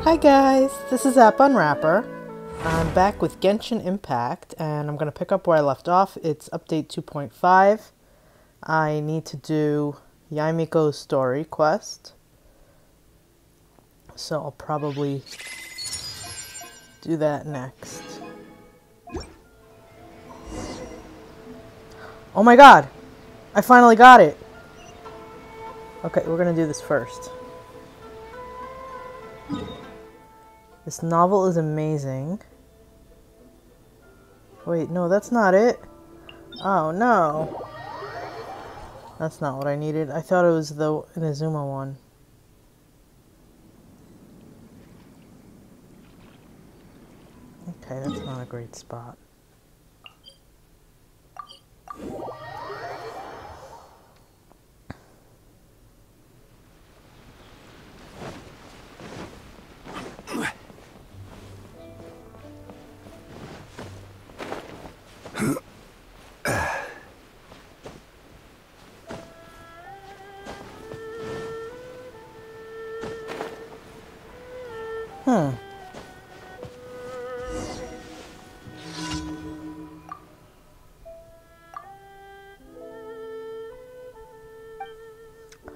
Hi guys, this is App Unwrapper. I'm back with Genshin Impact and I'm going to pick up where I left off. It's update 2.5. I need to do Yamiko's story quest. So I'll probably do that next. Oh my god! I finally got it! Okay, we're going to do this first. This novel is amazing. Wait, no, that's not it. Oh, no. That's not what I needed. I thought it was the Inazuma one. Okay, that's not a great spot.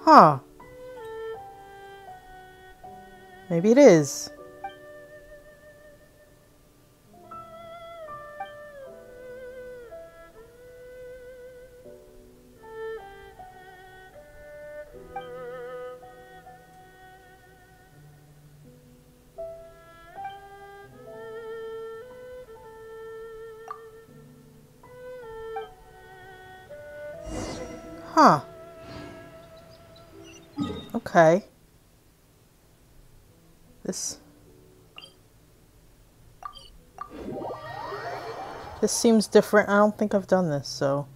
Huh. Maybe it is. Huh. Okay. This seems different. I don't think I've done this, so.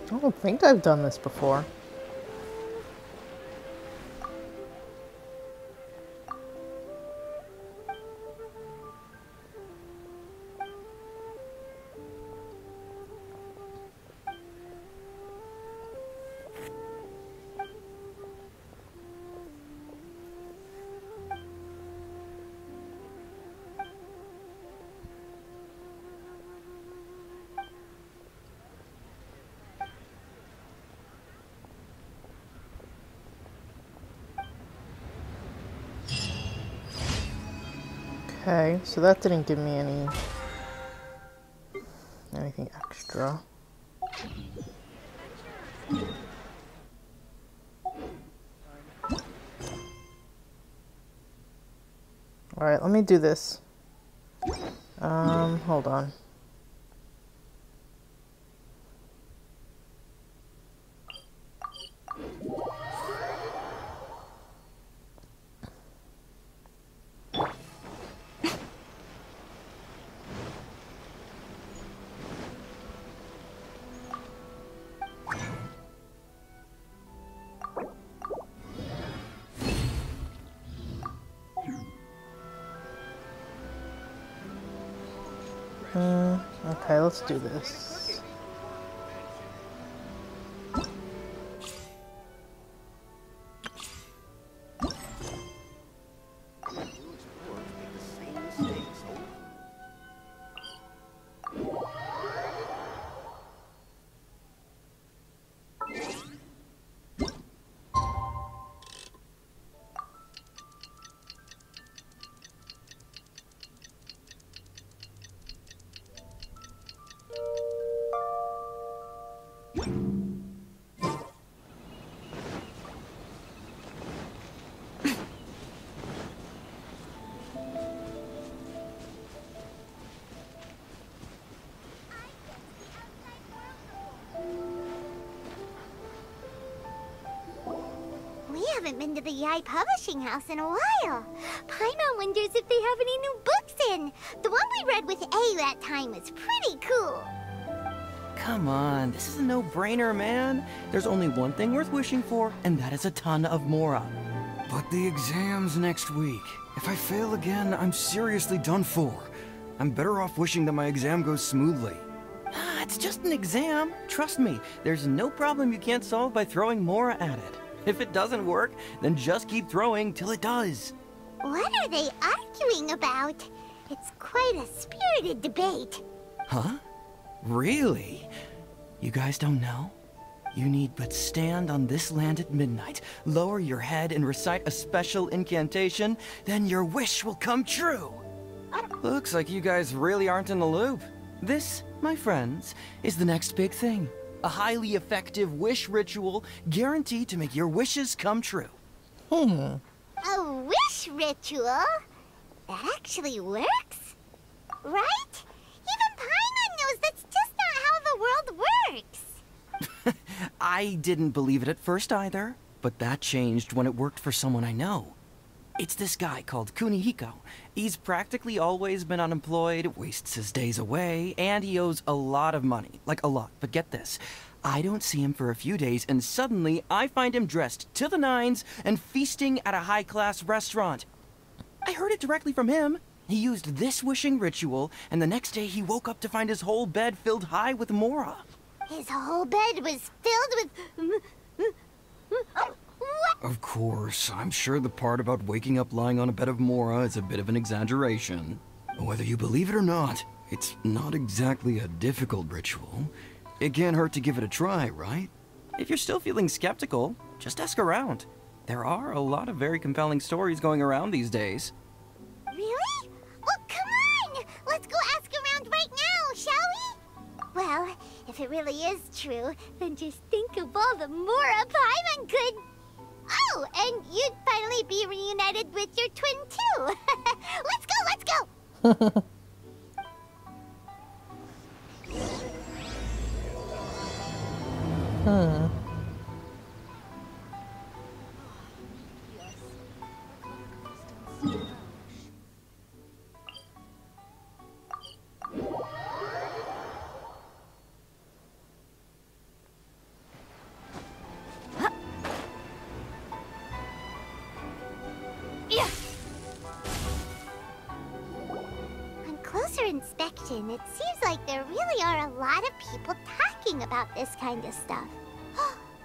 I don't think I've done this before. Okay, so that didn't give me anything extra. Alright, let me do this. Hold on. Okay, let's do this. haven't been to the Yai Publishing House in a while. Paimon wonders if they have any new books in. The one we read with A that time was pretty cool. Come on, this is a no-brainer, man. There's only one thing worth wishing for, and that is a ton of Mora. But the exam's next week. If I fail again, I'm seriously done for. I'm better off wishing that my exam goes smoothly. Ah, it's just an exam. Trust me, there's no problem you can't solve by throwing Mora at it. If it doesn't work, then just keep throwing till it does. What are they arguing about? It's quite a spirited debate. Huh? Really? You guys don't know? You need but stand on this land at midnight, lower your head and recite a special incantation, then your wish will come true. Looks like you guys really aren't in the loop. This, my friends, is the next big thing. A highly effective wish ritual guaranteed to make your wishes come true. A wish ritual? That actually works? Right? Even Paimon knows that's just not how the world works. I didn't believe it at first either, but that changed when it worked for someone I know. It's this guy called Kunihiko. He's practically always been unemployed, wastes his days away, and he owes a lot of money. Like a lot, but get this. I don't see him for a few days, and suddenly I find him dressed to the nines and feasting at a high-class restaurant. I heard it directly from him. He used this wishing ritual, and the next day he woke up to find his whole bed filled high with Mora. His whole bed was filled with... What? Of course, I'm sure the part about waking up lying on a bed of Mora is a bit of an exaggeration. Whether you believe it or not, it's not exactly a difficult ritual. It can't hurt to give it a try, right? If you're still feeling skeptical, just ask around. There are a lot of very compelling stories going around these days. Really? Well, come on! Let's go ask around right now, shall we? Well, if it really is true, then just think of all the Mora Paimon could... Oh, and you'd finally be reunited with your twin, too. Let's go! On closer inspection, it seems like there really are a lot of people talking about this kind of stuff.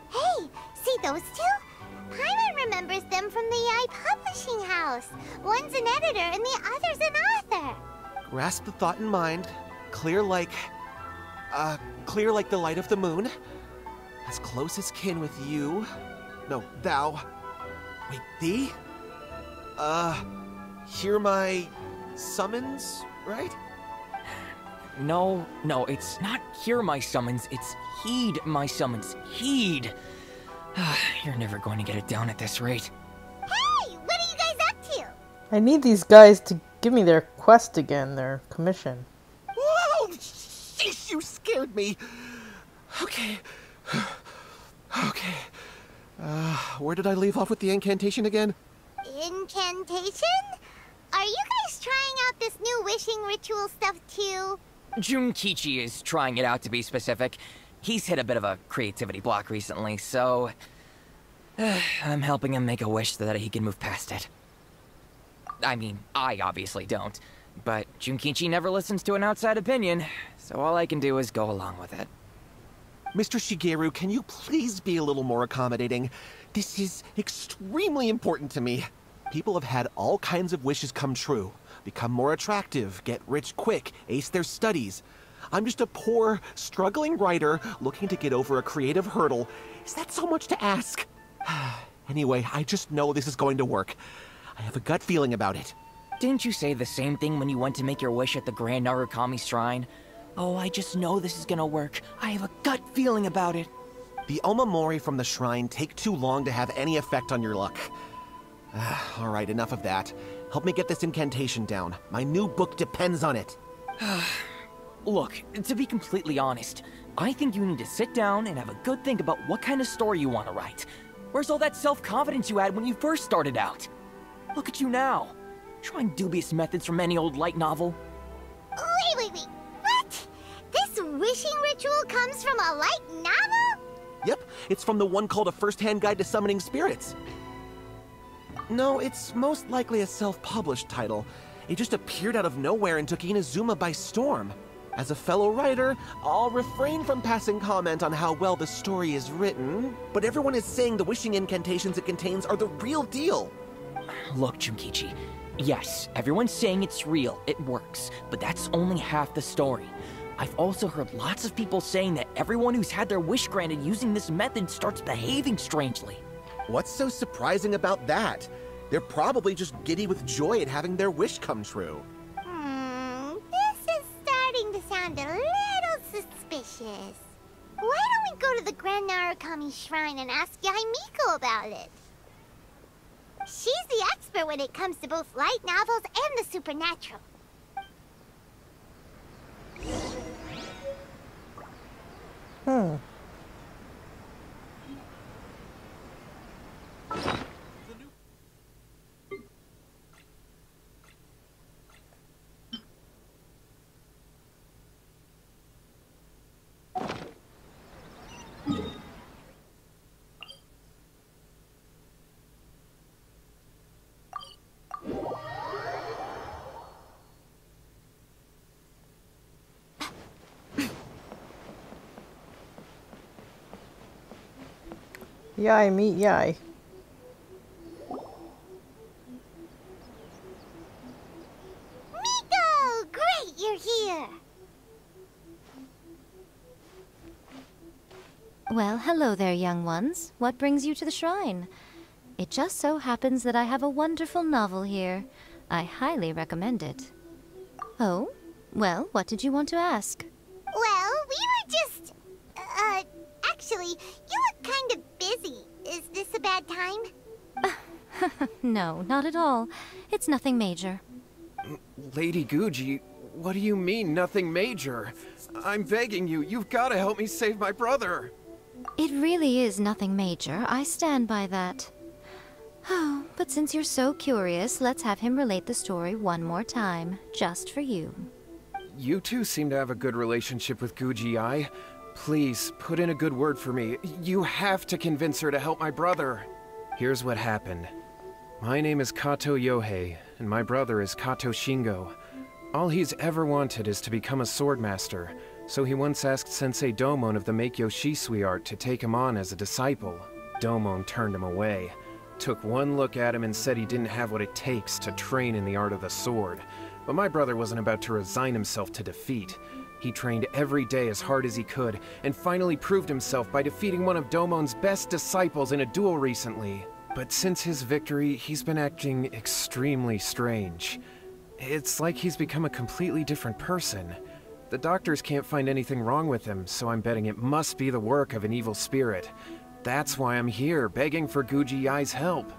Hey, see those two? Paimon remembers them from the Yai Publishing House. One's an editor and the other's an author. Grasp the thought in mind. Clear like the light of the moon. As close as kin with you. No, thou. Wait, thee? Hear my summons, right? No, it's not hear my summons, it's heed my summons. Heed! You're never going to get it down at this rate. Hey, what are you guys up to? I need these guys to give me their quest again, their commission. Whoa! Sheesh, you scared me! Okay. Okay. Where did I leave off with the incantation again? Incantation? Are you guys trying out this new wishing ritual stuff too? Junkichi is trying it out, to be specific. He's hit a bit of a creativity block recently, so... I'm helping him make a wish so that he can move past it. I mean, I obviously don't, but Junkichi never listens to an outside opinion, so all I can do is go along with it. Mr. Shigeru, can you please be a little more accommodating? This is extremely important to me. People have had all kinds of wishes come true. Become more attractive, get rich quick, ace their studies. I'm just a poor, struggling writer looking to get over a creative hurdle. Is that so much to ask? Anyway, I just know this is going to work. I have a gut feeling about it. Didn't you say the same thing when you went to make your wish at the Grand Narukami Shrine? Oh, I just know this is gonna work. I have a gut feeling about it. The Omamori from the shrine take too long to have any effect on your luck. Alright, enough of that. Help me get this incantation down. My new book depends on it. Look, to be completely honest, I think you need to sit down and have a good think about what kind of story you want to write. Where's all that self-confidence you had when you first started out? Look at you now, trying dubious methods from any old light novel. Wait. What? This wishing ritual comes from a light novel? Yep, it's from the one called A First-Hand Guide to Summoning Spirits. No, it's most likely a self-published title. It just appeared out of nowhere and took Inazuma by storm. As a fellow writer, I'll refrain from passing comment on how well the story is written, but everyone is saying the wishing incantations it contains are the real deal. Look, Junkichi, yes, everyone's saying it's real, it works, but that's only half the story. I've also heard lots of people saying that everyone who's had their wish granted using this method starts behaving strangely. What's so surprising about that? They're probably just giddy with joy at having their wish come true. This is starting to sound a little suspicious. Why don't we go to the Grand Narukami Shrine and ask Yamiko about it? She's the expert when it comes to both light novels and the supernatural. Yai, meet Yai. Miko! Great, you're here! Well, hello there, young ones. What brings you to the shrine? It just so happens that I have a wonderful novel here. I highly recommend it. Oh? Well, what did you want to ask? Well, we were just... actually, you look kind of busy. Is this a bad time? No, not at all. It's nothing major. Lady Guji, what do you mean, nothing major? I'm begging you, you've got to help me save my brother. It really is nothing major. I stand by that. Oh, but since you're so curious, let's have him relate the story one more time, just for you. You two seem to have a good relationship with Guji-ai. Please, put in a good word for me. You have to convince her to help my brother. Here's what happened. My name is Kato Yohei, and my brother is Kato Shingo. All he's ever wanted is to become a swordmaster, so he once asked Sensei Domon of the Meikyo Shisui art to take him on as a disciple. Domon turned him away, took one look at him and said he didn't have what it takes to train in the art of the sword. But my brother wasn't about to resign himself to defeat. He trained every day as hard as he could, and finally proved himself by defeating one of Domon's best disciples in a duel recently. But since his victory, he's been acting extremely strange. It's like he's become a completely different person. The doctors can't find anything wrong with him, so I'm betting it must be the work of an evil spirit. That's why I'm here, begging for Guji-ai's help.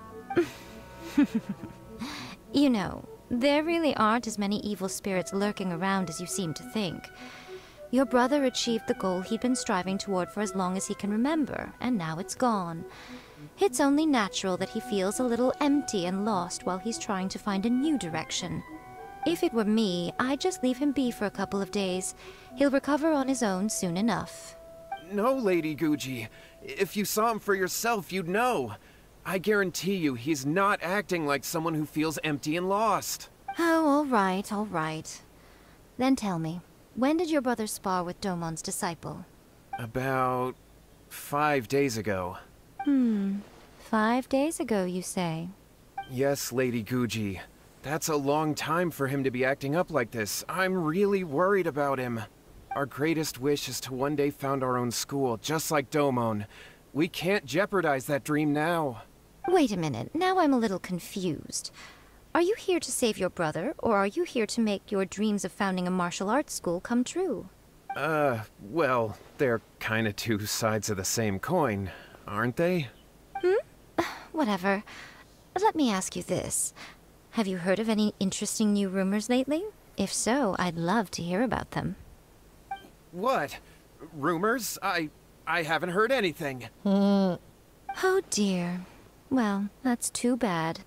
You know, there really aren't as many evil spirits lurking around as you seem to think. Your brother achieved the goal he'd been striving toward for as long as he can remember, and now it's gone. It's only natural that he feels a little empty and lost while he's trying to find a new direction. If it were me, I'd just leave him be for a couple of days. He'll recover on his own soon enough. No, Lady Guji. If you saw him for yourself, you'd know. I guarantee you, he's not acting like someone who feels empty and lost. Oh, all right. Then tell me, when did your brother spar with Domon's disciple? About 5 days ago. 5 days ago, you say? Yes, Lady Guji. That's a long time for him to be acting up like this. I'm really worried about him. Our greatest wish is to one day found our own school, just like Domon. We can't jeopardize that dream now. Wait a minute, now I'm a little confused. Are you here to save your brother, or are you here to make your dreams of founding a martial arts school come true? Well, they're kinda two sides of the same coin, aren't they? Whatever. Let me ask you this. Have you heard of any interesting new rumors lately? If so, I'd love to hear about them. What? Rumors? I haven't heard anything. Oh dear. Well, that's too bad.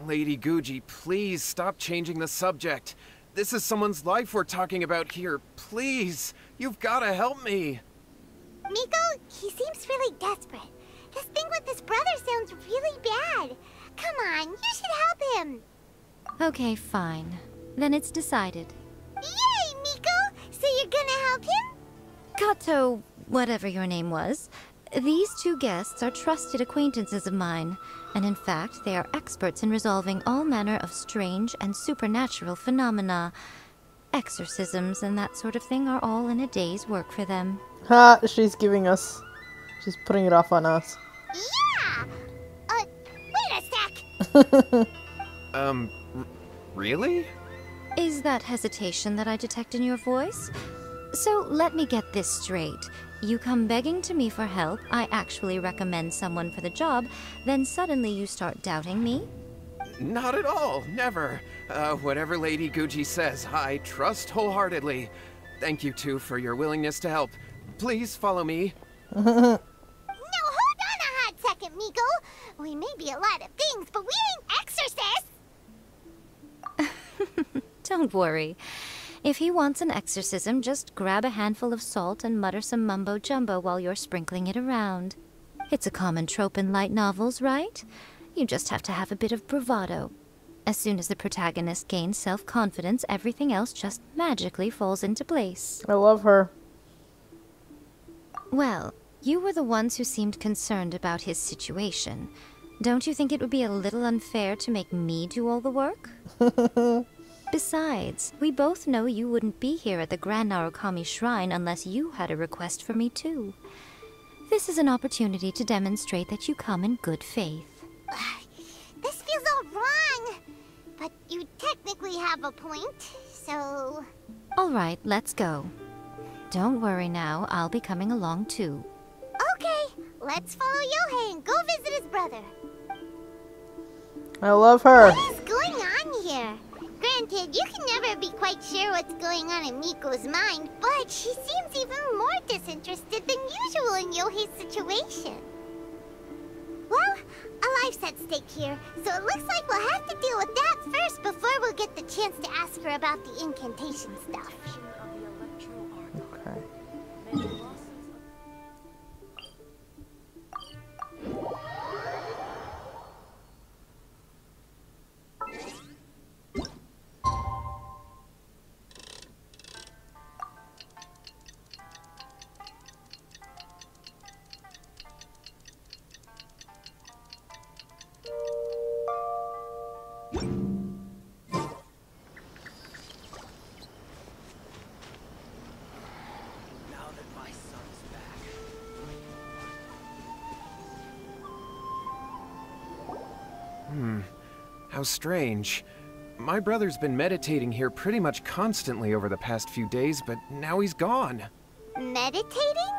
Lady Guji, please stop changing the subject. This is someone's life we're talking about here. Please, you've got to help me. Miko, he seems really desperate. This thing with his brother sounds really bad. Come on, you should help him. Okay, fine. Then it's decided. Yay, Miko! So you're gonna help him? Kato, whatever your name was, these two guests are trusted acquaintances of mine, and in fact, they are experts in resolving all manner of strange and supernatural phenomena. Exorcisms and that sort of thing are all in a day's work for them. Ha! She's putting it off on us. Yeah! Wait a sec! Really? Is that hesitation that I detect in your voice? So let me get this straight. You come begging to me for help, I actually recommend someone for the job, then suddenly you start doubting me? Not at all, never. Whatever Lady Guji says, I trust wholeheartedly. Thank you two for your willingness to help. Please follow me. No, hold on a hot second, Miko. We may be a lot of things, but we ain't exorcists. Don't worry. If he wants an exorcism, just grab a handful of salt and mutter some mumbo-jumbo while you're sprinkling it around. It's a common trope in light novels, right? You just have to have a bit of bravado. As soon as the protagonist gains self-confidence, everything else just magically falls into place. I love her. Well, you were the ones who seemed concerned about his situation. Don't you think it would be a little unfair to make me do all the work? Besides, we both know you wouldn't be here at the Grand Narukami Shrine unless you had a request for me too. This is an opportunity to demonstrate that you come in good faith. This feels all wrong. But you technically have a point, so... Alright, let's go. Don't worry now, I'll be coming along too. Okay, let's follow Yohei and go visit his brother. I love her. What is going on here? Granted, you can never be quite sure what's going on in Miko's mind, but she seems even more disinterested than usual in Yohei's situation. Well, a life's at stake here, so it looks like we'll have to deal with that first before we'll get the chance to ask her about the incantation stuff. Okay. How strange. My brother's been meditating here pretty much constantly over the past few days, but now he's gone. Meditating?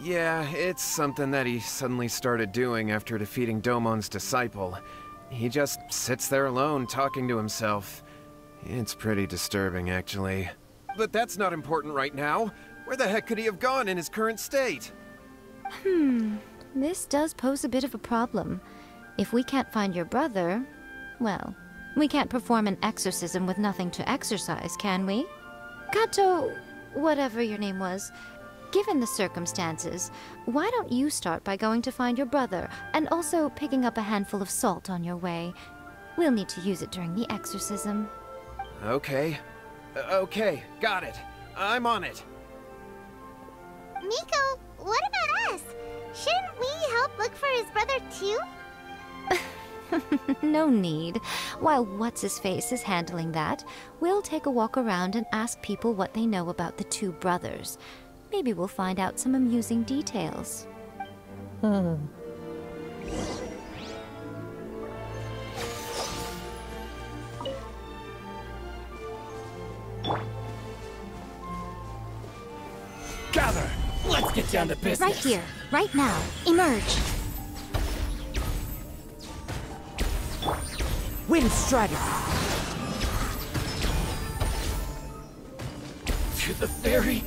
Yeah, it's something that he suddenly started doing after defeating Domon's disciple. He just sits there alone, talking to himself. It's pretty disturbing, actually. But that's not important right now. Where the heck could he have gone in his current state? This does pose a bit of a problem. If we can't find your brother, well, we can't perform an exorcism with nothing to exorcise, can we? Kato, whatever your name was, given the circumstances, why don't you start by going to find your brother, and also picking up a handful of salt on your way? We'll need to use it during the exorcism. Okay. Okay, got it. I'm on it. Miko, what about us? Shouldn't we help look for his brother too? No need. While What's-His-Face is handling that, we'll take a walk around and ask people what they know about the two brothers. Maybe we'll find out some amusing details. Gather! Let's get down to business! Right here, right now. Emerge! Wind strategy! To the ferry!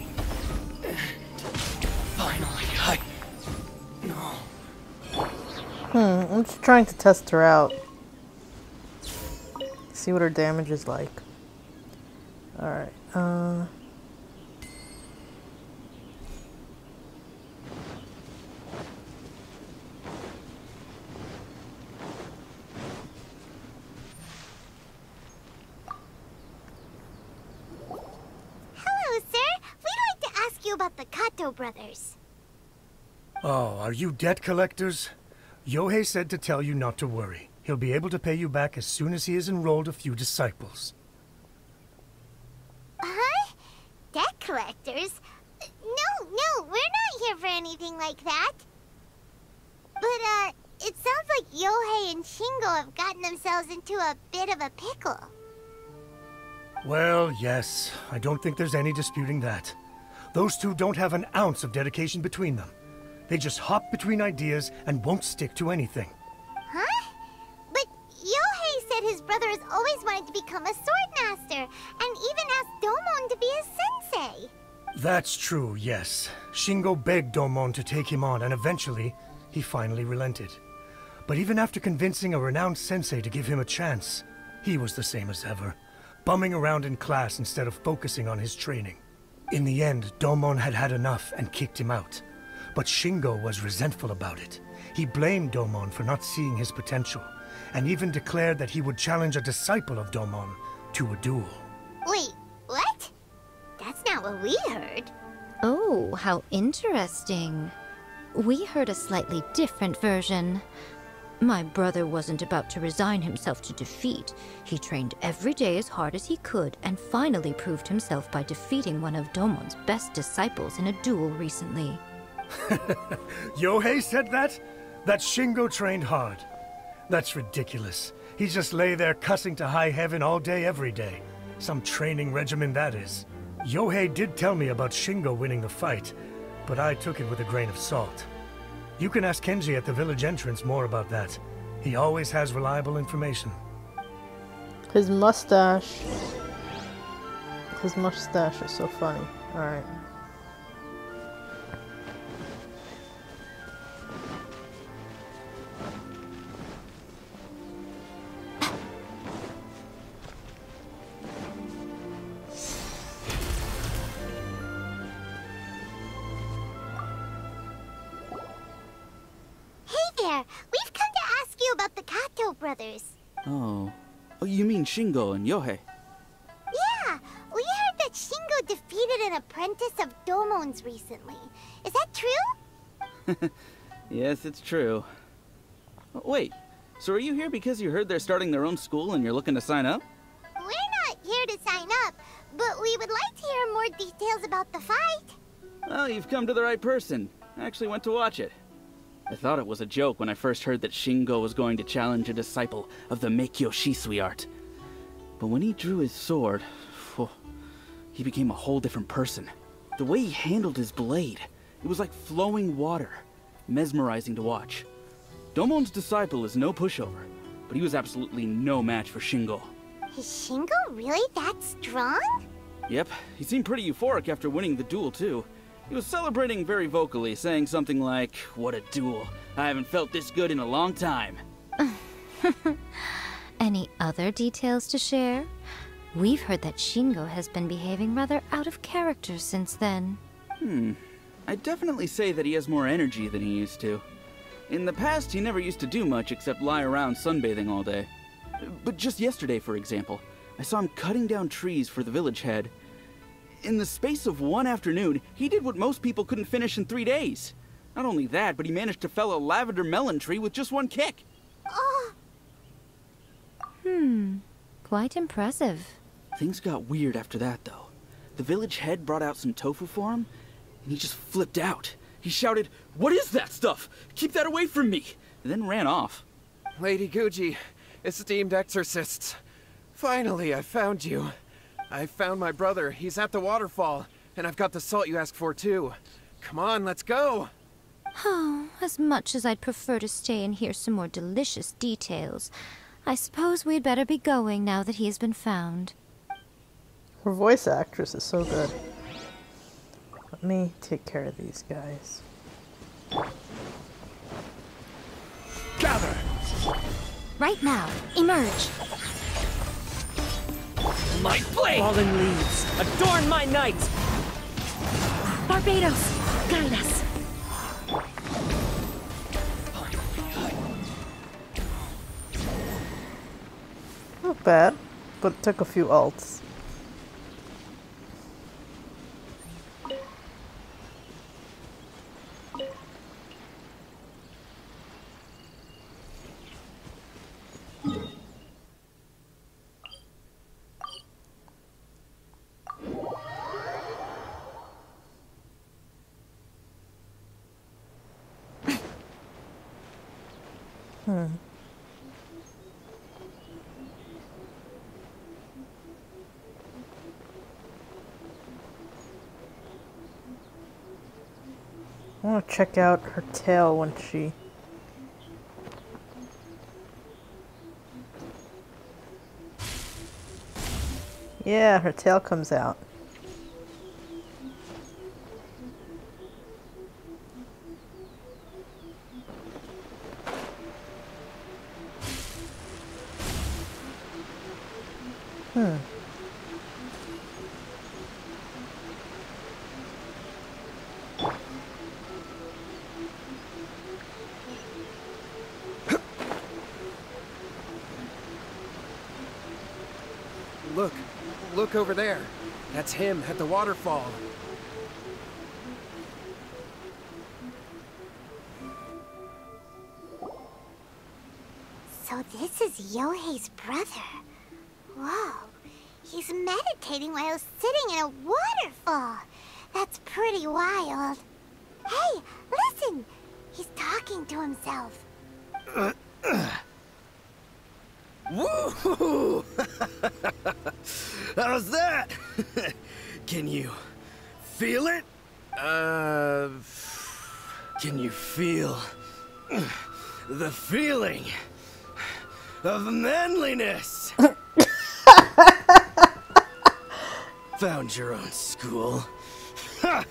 Finally, I'm just trying to test her out. See what her damage is like. Alright, Hello, sir. We'd like to ask you about the Kato brothers. Oh, are you debt collectors? Yohei said to tell you not to worry. He'll be able to pay you back as soon as he has enrolled a few disciples. Huh? Debt collectors? No, we're not here for anything like that. But, it sounds like Yohei and Shingo have gotten themselves into a bit of a pickle. Well, yes. I don't think there's any disputing that. Those two don't have an ounce of dedication between them. They just hop between ideas and won't stick to anything. Huh? But Yohei said his brother has always wanted to become a sword master, and even asked Domon to be his sensei. That's true, yes. Shingo begged Domon to take him on, and eventually, he finally relented. But even after convincing a renowned sensei to give him a chance, he was the same as ever, bumming around in class instead of focusing on his training. In the end, Domon had had enough and kicked him out. But Shingo was resentful about it. He blamed Domon for not seeing his potential, and even declared that he would challenge a disciple of Domon to a duel. Wait, what? That's not what we heard. Oh, how interesting. We heard a slightly different version. My brother wasn't about to resign himself to defeat. He trained every day as hard as he could and finally proved himself by defeating one of Domon's best disciples in a duel recently. Yohei said that? That Shingo trained hard. That's ridiculous. He just lay there cussing to high heaven all day every day. Some training regimen, that is. Yohei did tell me about Shingo winning the fight, but I took it with a grain of salt. You can ask Kenji at the village entrance more about that. He always has reliable information. his mustache. His mustache is so funny. Alright. We've come to ask you about the Kato brothers. Oh, you mean Shingo and Yohei? Yeah, we heard that Shingo defeated an apprentice of Domon's recently. Is that true? Yes, it's true. Wait, so are you here because you heard they're starting their own school and you're looking to sign up? We're not here to sign up, but we would like to hear more details about the fight. Well, you've come to the right person. I actually went to watch it. I thought it was a joke when I first heard that Shingo was going to challenge a disciple of the Meikyo Shisui art. But when he drew his sword, he became a whole different person. The way he handled his blade, it was like flowing water, mesmerizing to watch. Domon's disciple is no pushover, but he was absolutely no match for Shingo. Is Shingo really that strong? Yep, he seemed pretty euphoric after winning the duel too. He was celebrating very vocally, saying something like, "What a duel. I haven't felt this good in a long time." Any other details to share? We've heard that Shingo has been behaving rather out of character since then. I'd definitely say that he has more energy than he used to. In the past, he never used to do much except lie around sunbathing all day. But just yesterday, for example, I saw him cutting down trees for the village head. In the space of one afternoon, he did what most people couldn't finish in 3 days. Not only that, but he managed to fell a lavender melon tree with just one kick. Oh, Quite impressive. Things got weird after that, though. The village head brought out some tofu for him, and he just flipped out. He shouted, "What is that stuff? Keep that away from me!" and then ran off. Lady Guji, esteemed exorcists. Finally, I found you. I found my brother. He's at the waterfall. And I've got the salt you asked for, too. Come on, let's go! Oh, as much as I'd prefer to stay and hear some more delicious details, I suppose we'd better be going now that he has been found. Her voice actress is so good. Let me take care of these guys. Gather! Right now, emerge. My blade! Fallen leaves, adorn my night! Barbados, guide us. Not bad, but it took a few ults. I want to check out her tail when she... Yeah, her tail comes out. Look over there. That's him at the waterfall. So this is Yohei's brother. Whoa. He's meditating while sitting in a waterfall. That's pretty wild. Hey, listen! He's talking to himself. Woohoo! How's that? Can you feel it? Can you feel the feeling of manliness? Found your own school. Ha!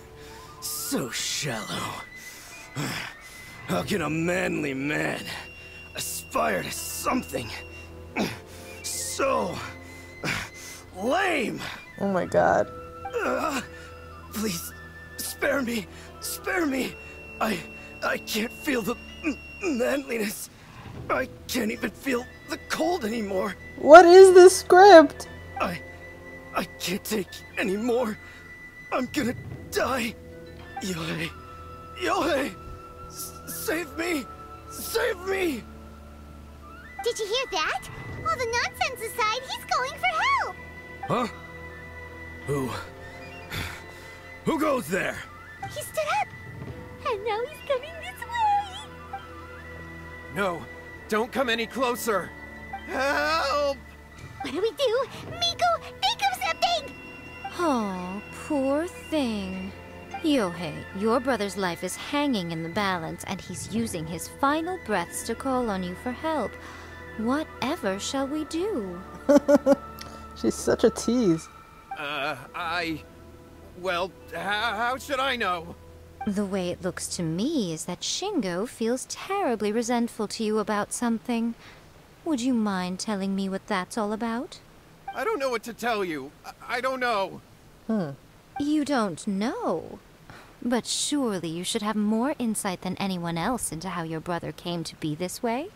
So shallow. How can a manly man aspire to something so lame? Oh my god. Please, spare me. Spare me. I can't feel the manliness. I can't even feel the cold anymore. What is this script? I can't take any more. I'm gonna die. Yohei. Yohei! Save me! Save me! Did you hear that? All the nonsense aside, he's going for help! Huh? Who goes there? He stood up! And now he's coming this way! No, don't come any closer. Help! What do we do? Miko, think of something! Oh, poor thing. Yohei, your brother's life is hanging in the balance, and he's using his final breaths to call on you for help. Whatever shall we do? She's such a tease. Well, how should I know? The way it looks to me is that Shingo feels terribly resentful to you about something. Would you mind telling me what that's all about? I don't know what to tell you. I don't know. You don't know? But surely you should have more insight than anyone else into how your brother came to be this way?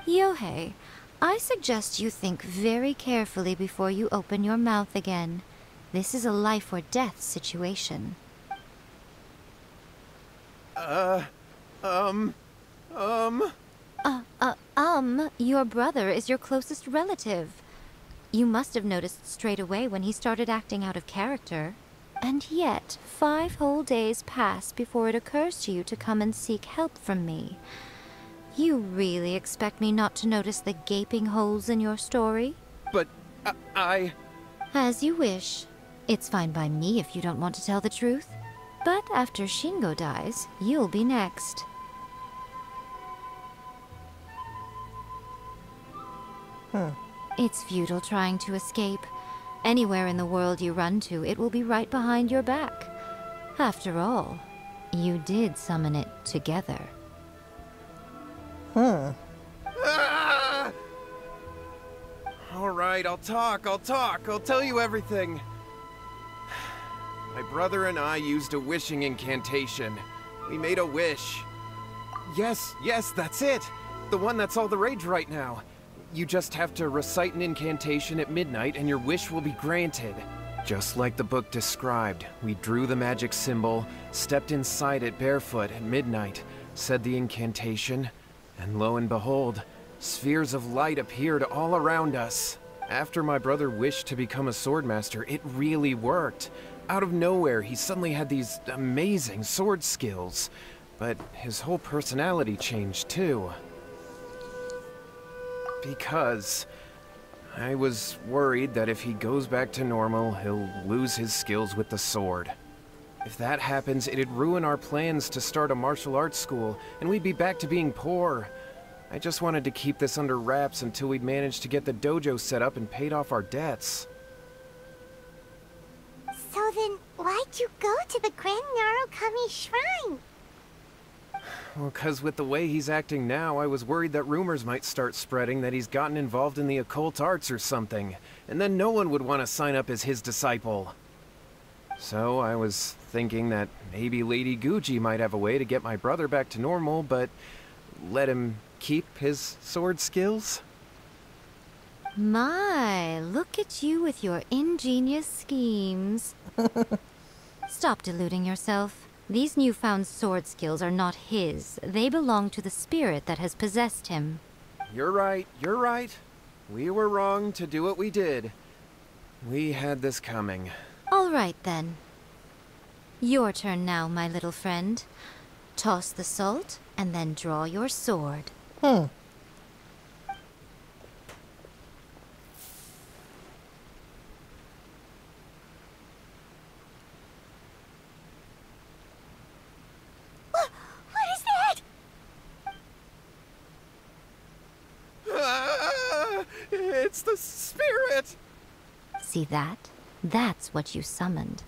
Yohei, I suggest you think very carefully before you open your mouth again. This is a life or death situation. Your brother is your closest relative. You must have noticed straight away when he started acting out of character. And yet, 5 whole days pass before it occurs to you to come and seek help from me. You really expect me not to notice the gaping holes in your story? But, As you wish. It's fine by me if you don't want to tell the truth. But after Shingo dies, you'll be next. It's futile trying to escape. Anywhere in the world you run to, it will be right behind your back. After all, you did summon it together. Ah! Alright, I'll talk. I'll tell you everything. My brother and I used a wishing incantation. We made a wish. Yes, that's it. The one that's all the rage right now. You just have to recite an incantation at midnight and your wish will be granted. Just like the book described, we drew the magic symbol, stepped inside it barefoot at midnight, said the incantation, and lo and behold, spheres of light appeared all around us. After my brother wished to become a swordmaster, it really worked. Out of nowhere, he suddenly had these amazing sword skills. But his whole personality changed too. Because I was worried that if he goes back to normal, he'll lose his skills with the sword. If that happens, it'd ruin our plans to start a martial arts school, and we'd be back to being poor. I just wanted to keep this under wraps until we'd managed to get the dojo set up and paid off our debts. So then, why'd you go to the Grand Narukami Shrine? Well, 'cause with the way he's acting now, I was worried that rumors might start spreading that he's gotten involved in the occult arts or something, and then no one would want to sign up as his disciple. So I was thinking that maybe Lady Guji might have a way to get my brother back to normal, but let him keep his sword skills? My, look at you with your ingenious schemes. Stop deluding yourself. These newfound sword skills are not his. They belong to the spirit that has possessed him. You're right. We were wrong to do what we did. We had this coming. All right, then. Your turn now, my little friend. Toss the salt, and then draw your sword. What is that? It's the spirit! See that? That's what you summoned.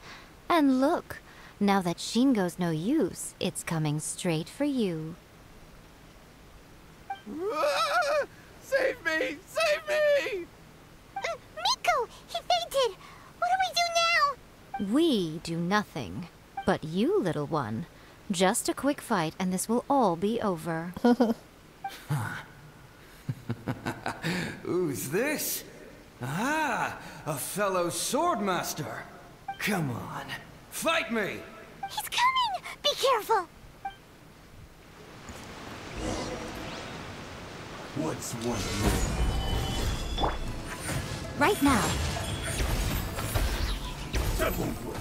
And look, now that Shingo's no use, it's coming straight for you. Save me! Save me! Miko! He fainted! What do we do now? We do nothing. But you, little one, just a quick fight and this will all be over. Who's this? Ah, a fellow swordmaster. Come on, fight me! He's coming! Be careful! What's one Right now. That won't work.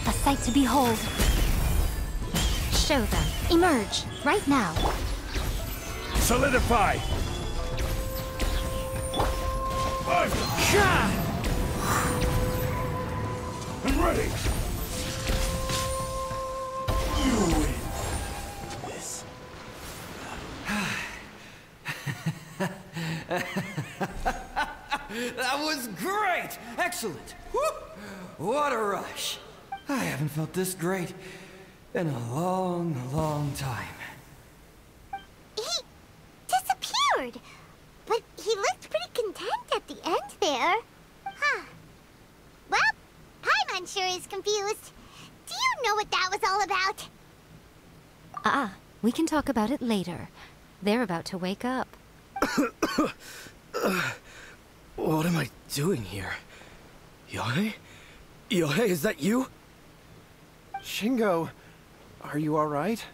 A sight to behold. Show them. Emerge. Right now. Solidify! I'm ready. You win. This. That was great! Excellent! Whoop. What a rush! I haven't felt this great in a long, long time. He disappeared! But he looked pretty content at the end there. Huh. Well, Paimon sure is confused. Do you know what that was all about? We can talk about it later. They're about to wake up. What am I doing here? Yohei? Yohei, is that you? Shingo, are you alright?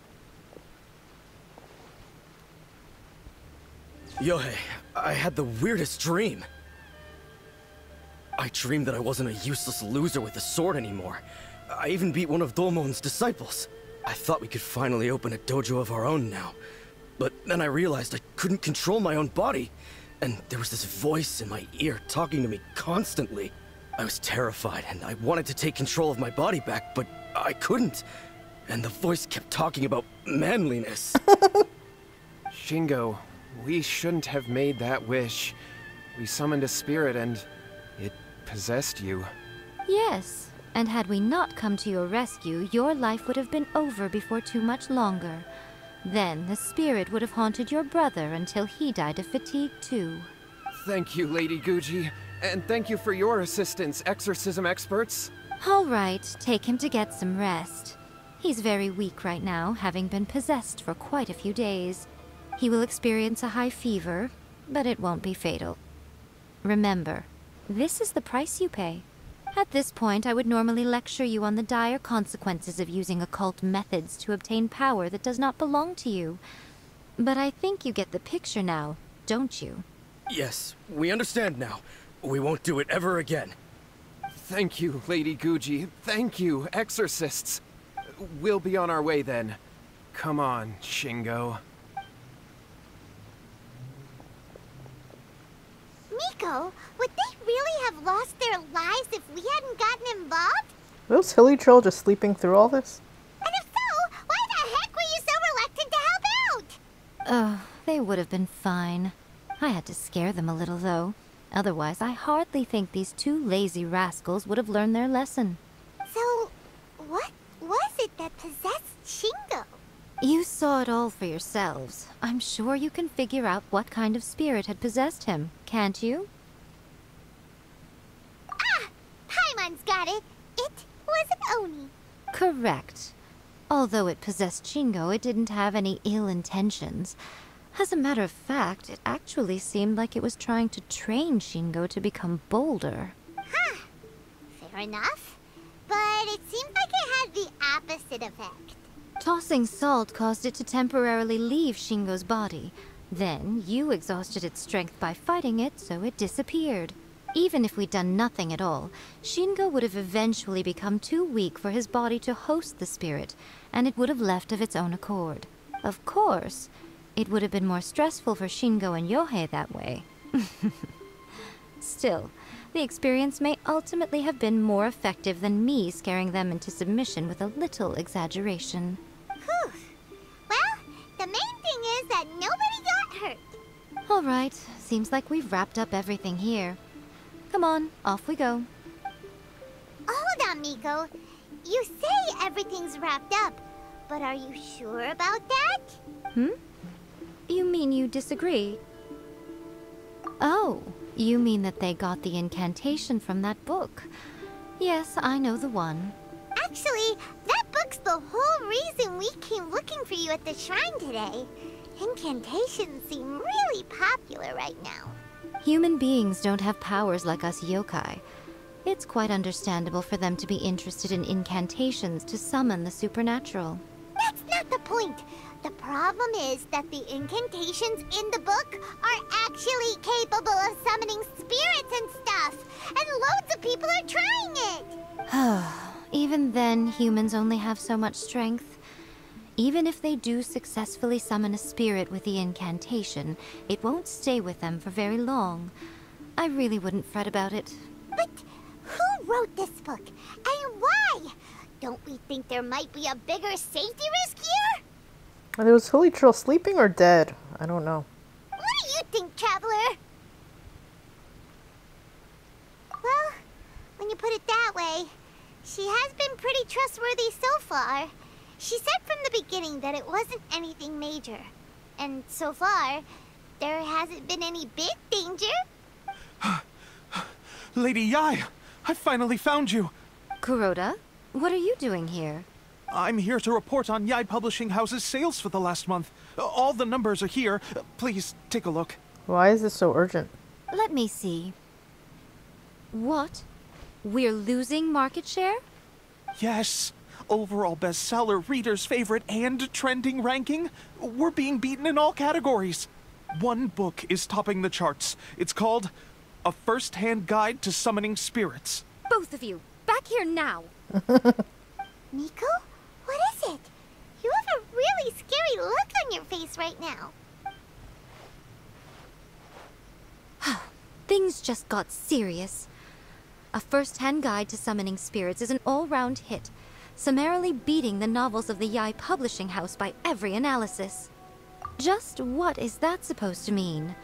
Yohei, I had the weirdest dream. I dreamed that I wasn't a useless loser with a sword anymore. I even beat one of Domon's disciples. I thought we could finally open a dojo of our own now. But then I realized I couldn't control my own body. And there was this voice in my ear talking to me constantly. I was terrified and I wanted to take control of my body back, but I couldn't. And the voice kept talking about manliness. Shingo, we shouldn't have made that wish. We summoned a spirit and it possessed you. Yes, and had we not come to your rescue, your life would have been over before too much longer. Then the spirit would have haunted your brother until he died of fatigue too. Thank you, Lady Guji. And thank you for your assistance, exorcism experts. All right, take him to get some rest. He's very weak right now, having been possessed for quite a few days. He will experience a high fever, but it won't be fatal. Remember, this is the price you pay. At this point, I would normally lecture you on the dire consequences of using occult methods to obtain power that does not belong to you. But I think you get the picture now, don't you? Yes, we understand now. We won't do it ever again. Thank you, Lady Guji. Thank you, exorcists. We'll be on our way then. Come on, Shingo. Miko, would they really have lost their lives if we hadn't gotten involved? Are those hilly troll just sleeping through all this? And if so, why the heck were you so reluctant to help out? Oh, they would have been fine. I had to scare them a little, though. Otherwise, I hardly think these two lazy rascals would have learned their lesson. So, what was it that possessed Shingo? You saw it all for yourselves. I'm sure you can figure out what kind of spirit had possessed him, can't you? Ah! Paimon's got it! It was an Oni. Correct. Although it possessed Shingo, it didn't have any ill intentions. As a matter of fact, it actually seemed like it was trying to train Shingo to become bolder. Huh. Fair enough. But it seemed like it had the opposite effect. Tossing salt caused it to temporarily leave Shingo's body. Then, you exhausted its strength by fighting it, so it disappeared. Even if we'd done nothing at all, Shingo would have eventually become too weak for his body to host the spirit, and it would have left of its own accord. Of course, it would have been more stressful for Shingo and Yohei that way. Still, the experience may ultimately have been more effective than me scaring them into submission with a little exaggeration. Whew. Well, the main thing is that nobody got hurt. All right, seems like we've wrapped up everything here. Come on, off we go. Hold on, Miko. You say everything's wrapped up, but are you sure about that? You mean you disagree? Oh, you mean that they got the incantation from that book. Yes, I know the one. Actually, that book's the whole reason we came looking for you at the shrine today. Incantations seem really popular right now. Human beings don't have powers like us yokai. It's quite understandable for them to be interested in incantations to summon the supernatural. That's not the point. The problem is that the incantations in the book are actually capable of summoning spirits and stuff, and loads of people are trying it. Even then, humans only have so much strength. Even if they do successfully summon a spirit with the incantation, it won't stay with them for very long. I really wouldn't fret about it. But who wrote this book, and why? Don't we think there might be a bigger safety risk here? Are those hilly troll sleeping or dead? I don't know. What do you think, Traveler? Well, when you put it that way, she has been pretty trustworthy so far. She said from the beginning that it wasn't anything major. And so far, there hasn't been any big danger. Lady Yai, I finally found you. Kuroda, what are you doing here? I'm here to report on Yai Publishing House's sales for the last month. All the numbers are here. Please, take a look. Why is this so urgent? Let me see. What? We're losing market share? Yes. Overall bestseller, readers' favorite, and trending ranking. We're being beaten in all categories. One book is topping the charts. It's called A First-Hand Guide to Summoning Spirits. Both of you, back here now! Miko? What is it? You have a really scary look on your face right now. Things just got serious. A First-Hand Guide to Summoning Spirits is an all-round hit, summarily beating the novels of the Yai Publishing House by every analysis. Just what is that supposed to mean?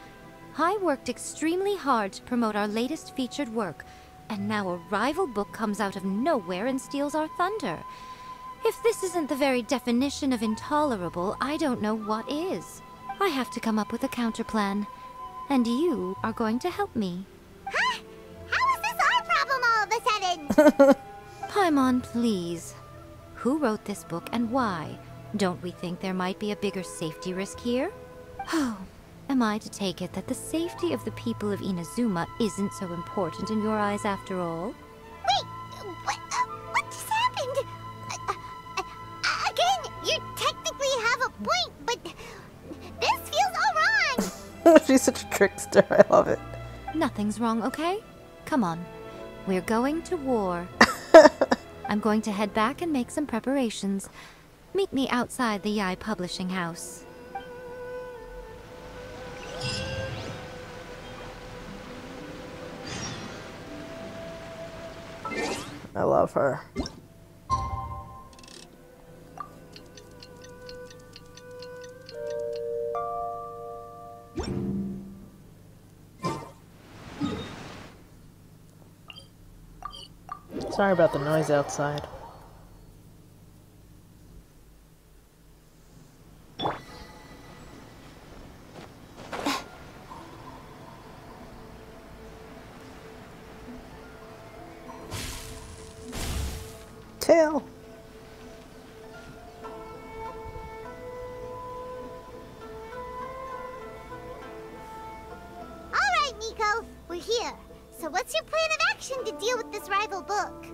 I worked extremely hard to promote our latest featured work, and now a rival book comes out of nowhere and steals our thunder. If this isn't the very definition of intolerable, I don't know what is. I have to come up with a counterplan. And you are going to help me. Huh? How is this our problem all of a sudden? Paimon, please. Who wrote this book and why? Don't we think there might be a bigger safety risk here? Oh, am I to take it that the safety of the people of Inazuma isn't so important in your eyes after all? Wait, what just happened? Again, you technically have a point, but this feels all wrong. She's such a trickster. I love it. Nothing's wrong, okay? Come on. We're going to war. I'm going to head back and make some preparations. Meet me outside the Yai Publishing House. I love her. Sorry about the noise outside. Tail. All right, Miko, we're here. So what's your plan of action to deal with this rival book?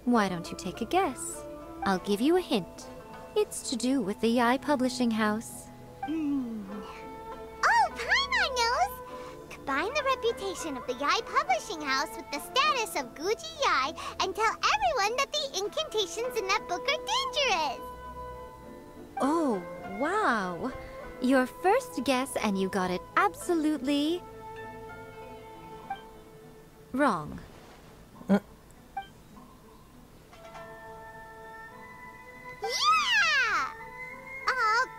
Why don't you take a guess? I'll give you a hint. It's to do with the Yai Publishing House. Oh, Paimon knows! Combine the reputation of the Yai Publishing House with the status of Guji Yai and tell everyone that the incantations in that book are dangerous! Oh, wow. Your first guess and you got it absolutely... wrong. Yeah!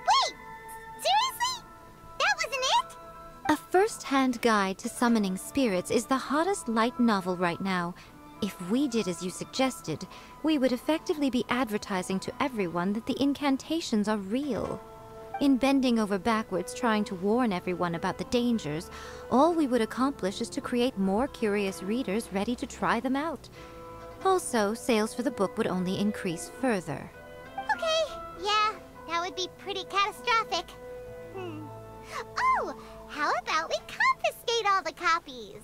Wait! Seriously? That wasn't it? A first-hand guide to summoning spirits is the hottest light novel right now. If we did as you suggested, we would effectively be advertising to everyone that the incantations are real. In bending over backwards trying to warn everyone about the dangers, all we would accomplish is to create more curious readers ready to try them out. Also, sales for the book would only increase further. Okay, yeah, that would be pretty catastrophic. Oh, how about we confiscate all the copies?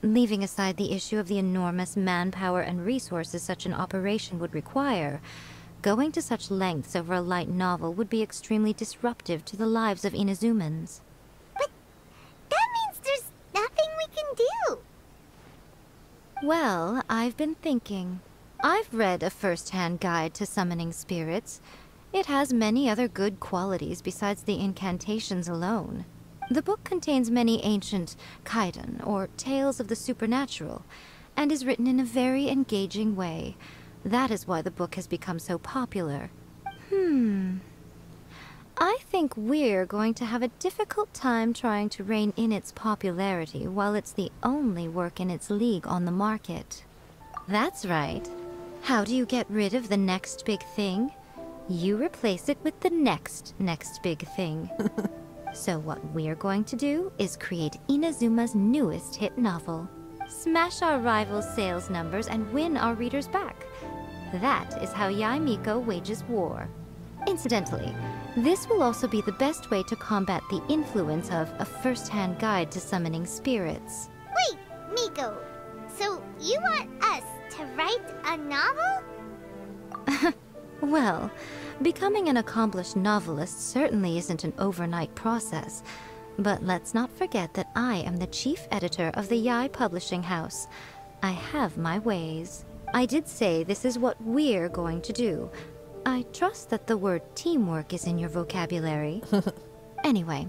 Leaving aside the issue of the enormous manpower and resources such an operation would require, going to such lengths over a light novel would be extremely disruptive to the lives of Inazumans. But that means there's nothing we can do. Well, I've been thinking. I've read a first-hand guide to summoning spirits. It has many other good qualities besides the incantations alone. The book contains many ancient kaiden, or tales of the supernatural, and is written in a very engaging way. That is why the book has become so popular. I think we're going to have a difficult time trying to rein in its popularity while it's the only work in its league on the market. That's right. How do you get rid of the next big thing? You replace it with the next big thing. So what we're going to do is create Inazuma's newest hit novel. Smash our rivals' sales numbers and win our readers back. That is how Yamiko wages war. Incidentally, this will also be the best way to combat the influence of a first-hand guide to summoning spirits. Wait, Miko, so you want us to write a novel? Well, becoming an accomplished novelist certainly isn't an overnight process. But let's not forget that I am the chief editor of the Yai Publishing House. I have my ways. I did say this is what we're going to do. I trust that the word teamwork is in your vocabulary. Anyway,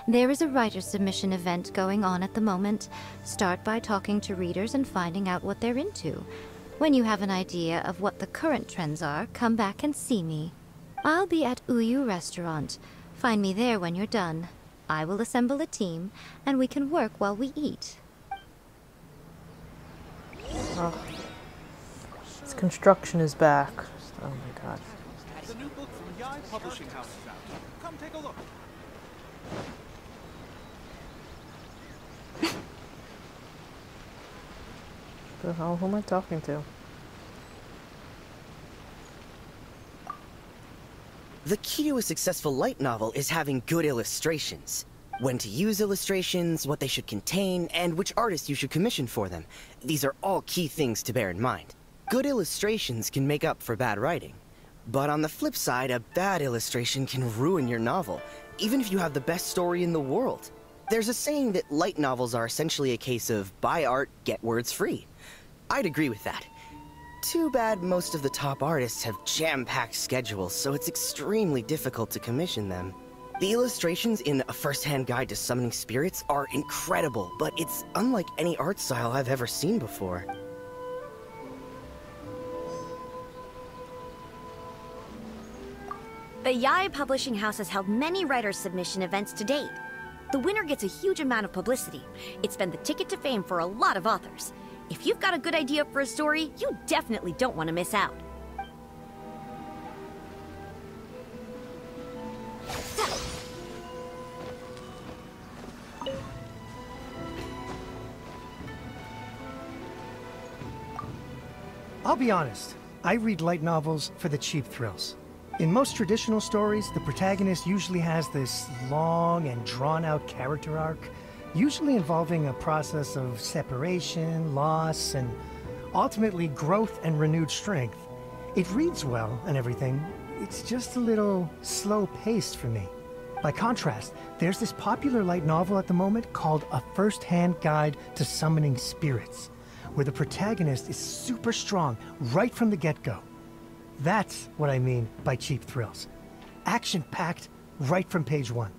there is a writer's submission event going on at the moment. Start by talking to readers and finding out what they're into. When you have an idea of what the current trends are, come back and see me. I'll be at Uyu Restaurant. Find me there when you're done. I will assemble a team, and we can work while we eat. Oh. This construction is back. Oh my god. The new book from Yai Publishing House is out. Come take a look. The hell? Who am I talking to? The key to a successful light novel is having good illustrations. When to use illustrations, what they should contain, and which artist you should commission for them. These are all key things to bear in mind. Good illustrations can make up for bad writing. But on the flip side, a bad illustration can ruin your novel, even if you have the best story in the world. There's a saying that light novels are essentially a case of buy art, get words free. I'd agree with that. Too bad most of the top artists have jam-packed schedules, so it's extremely difficult to commission them. The illustrations in A First-Hand Guide to Summoning Spirits are incredible, but it's unlike any art style I've ever seen before. The Yae Publishing House has held many writer submission events to date. The winner gets a huge amount of publicity. It's been the ticket to fame for a lot of authors. If you've got a good idea for a story, you definitely don't want to miss out. I'll be honest, I read light novels for the cheap thrills. In most traditional stories, the protagonist usually has this long and drawn-out character arc, usually involving a process of separation, loss, and ultimately growth and renewed strength. It reads well and everything, it's just a little slow-paced for me. By contrast, there's this popular light novel at the moment called A First-Hand Guide to Summoning Spirits, where the protagonist is super strong right from the get-go. That's what I mean by cheap thrills. Action-packed right from page 1.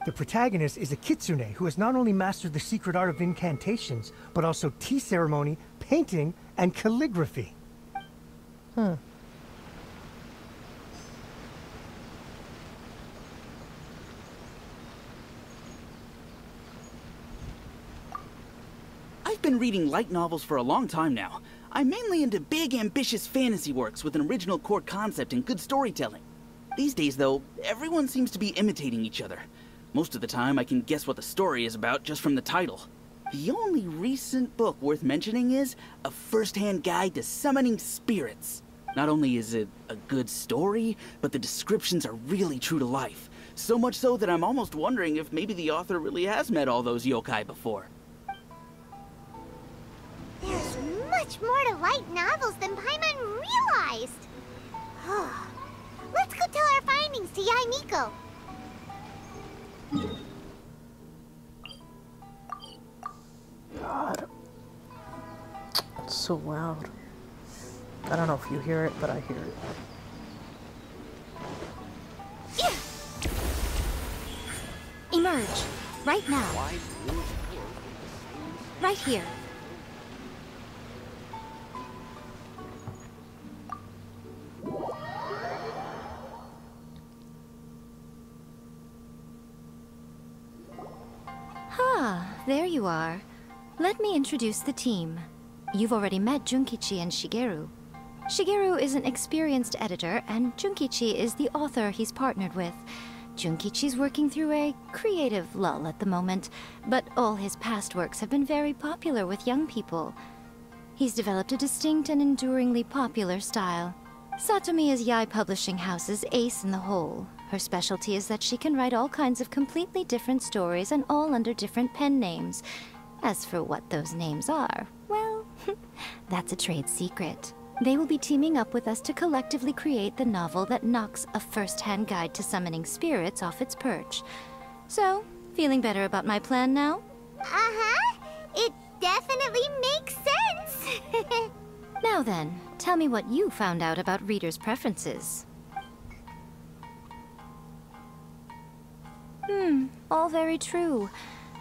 The protagonist is a Kitsune who has not only mastered the secret art of incantations, but also tea ceremony, painting, and calligraphy. I've been reading light novels for a long time now. I'm mainly into big, ambitious fantasy works with an original core concept and good storytelling. These days, though, everyone seems to be imitating each other. Most of the time, I can guess what the story is about just from the title. The only recent book worth mentioning is A First-Hand Guide to Summoning Spirits. Not only is it a good story, but the descriptions are really true to life. So much so that I'm almost wondering if maybe the author really has met all those yokai before. There's much more to light novels than Paimon realized. Let's go tell our findings to Yamiko. God. It's so loud. I don't know if you hear it, but I hear it. Emerge. Right now. Right here. There you are. Let me introduce the team. You've already met Junkichi and Shigeru. Shigeru is an experienced editor, and Junkichi is the author he's partnered with. Junkichi's working through a creative lull at the moment, but all his past works have been very popular with young people. He's developed a distinct and enduringly popular style. Satomi is Yae Publishing House's ace in the hole. Her specialty is that she can write all kinds of completely different stories and all under different pen names. As for what those names are, well, that's a trade secret. They will be teaming up with us to collectively create the novel that knocks A First-Hand Guide to Summoning Spirits off its perch. So, feeling better about my plan now? Uh-huh. It definitely makes sense. Now then, tell me what you found out about readers' preferences. All very true.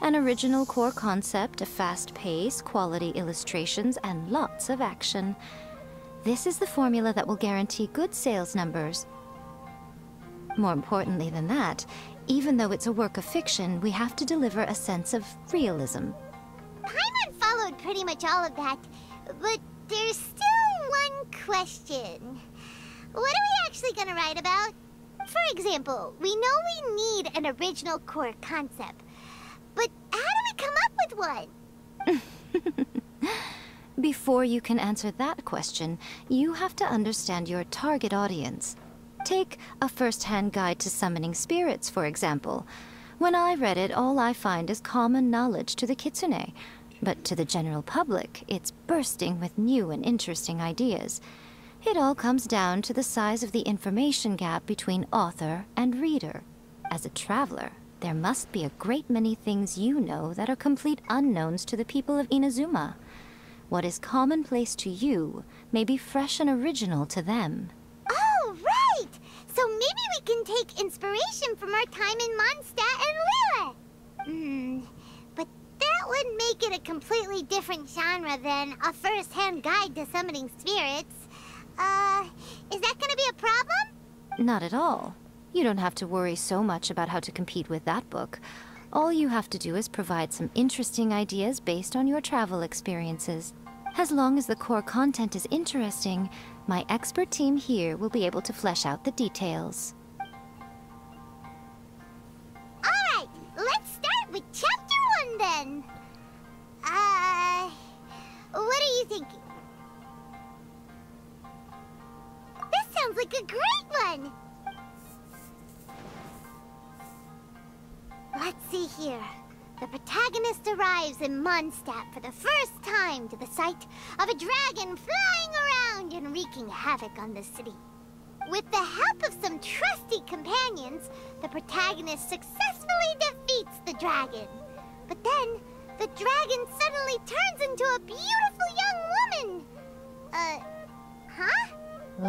An original core concept, a fast pace, quality illustrations, and lots of action. This is the formula that will guarantee good sales numbers. More importantly than that, even though it's a work of fiction, we have to deliver a sense of realism. Paimon followed pretty much all of that, but there's still one question. What are we actually gonna write about? For example, we know we need an original core concept, but how do we come up with one? Before you can answer that question, you have to understand your target audience. Take a first-hand guide to summoning spirits, for example. When I read it, all I find is common knowledge to the Kitsune. But to the general public, it's bursting with new and interesting ideas. It all comes down to the size of the information gap between author and reader. As a traveler, there must be a great many things you know that are complete unknowns to the people of Inazuma. What is commonplace to you may be fresh and original to them. Oh, right! So maybe we can take inspiration from our time in Mondstadt and Liyue. But that would make it a completely different genre than a first-hand guide to summoning spirits. Is that gonna be a problem? Not at all. You don't have to worry so much about how to compete with that book. All you have to do is provide some interesting ideas based on your travel experiences. As long as the core content is interesting, my expert team here will be able to flesh out the details. Alright, let's start with Chapter 1 then. What are you thinking? This sounds like a great one! Let's see here. The protagonist arrives in Mondstadt for the first time to the sight of a dragon flying around and wreaking havoc on the city. With the help of some trusty companions, the protagonist successfully defeats the dragon. But then, the dragon suddenly turns into a beautiful young woman.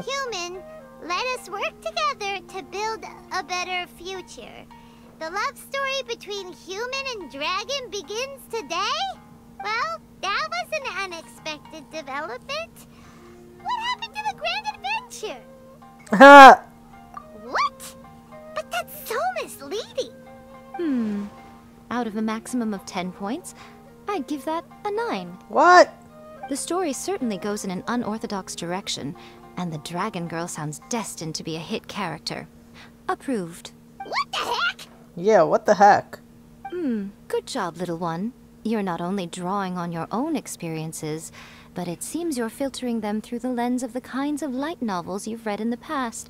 Human, let us work together to build a better future. The love story between human and dragon begins today? Well, that was an unexpected development. What happened to the grand adventure? What? But that's so misleading. Out of a maximum of 10 points, I'd give that a 9. What? The story certainly goes in an unorthodox direction, and the Dragon Girl sounds destined to be a hit character. Approved. What the heck? Yeah, what the heck? Good job, little one. You're not only drawing on your own experiences, but it seems you're filtering them through the lens of the kinds of light novels you've read in the past.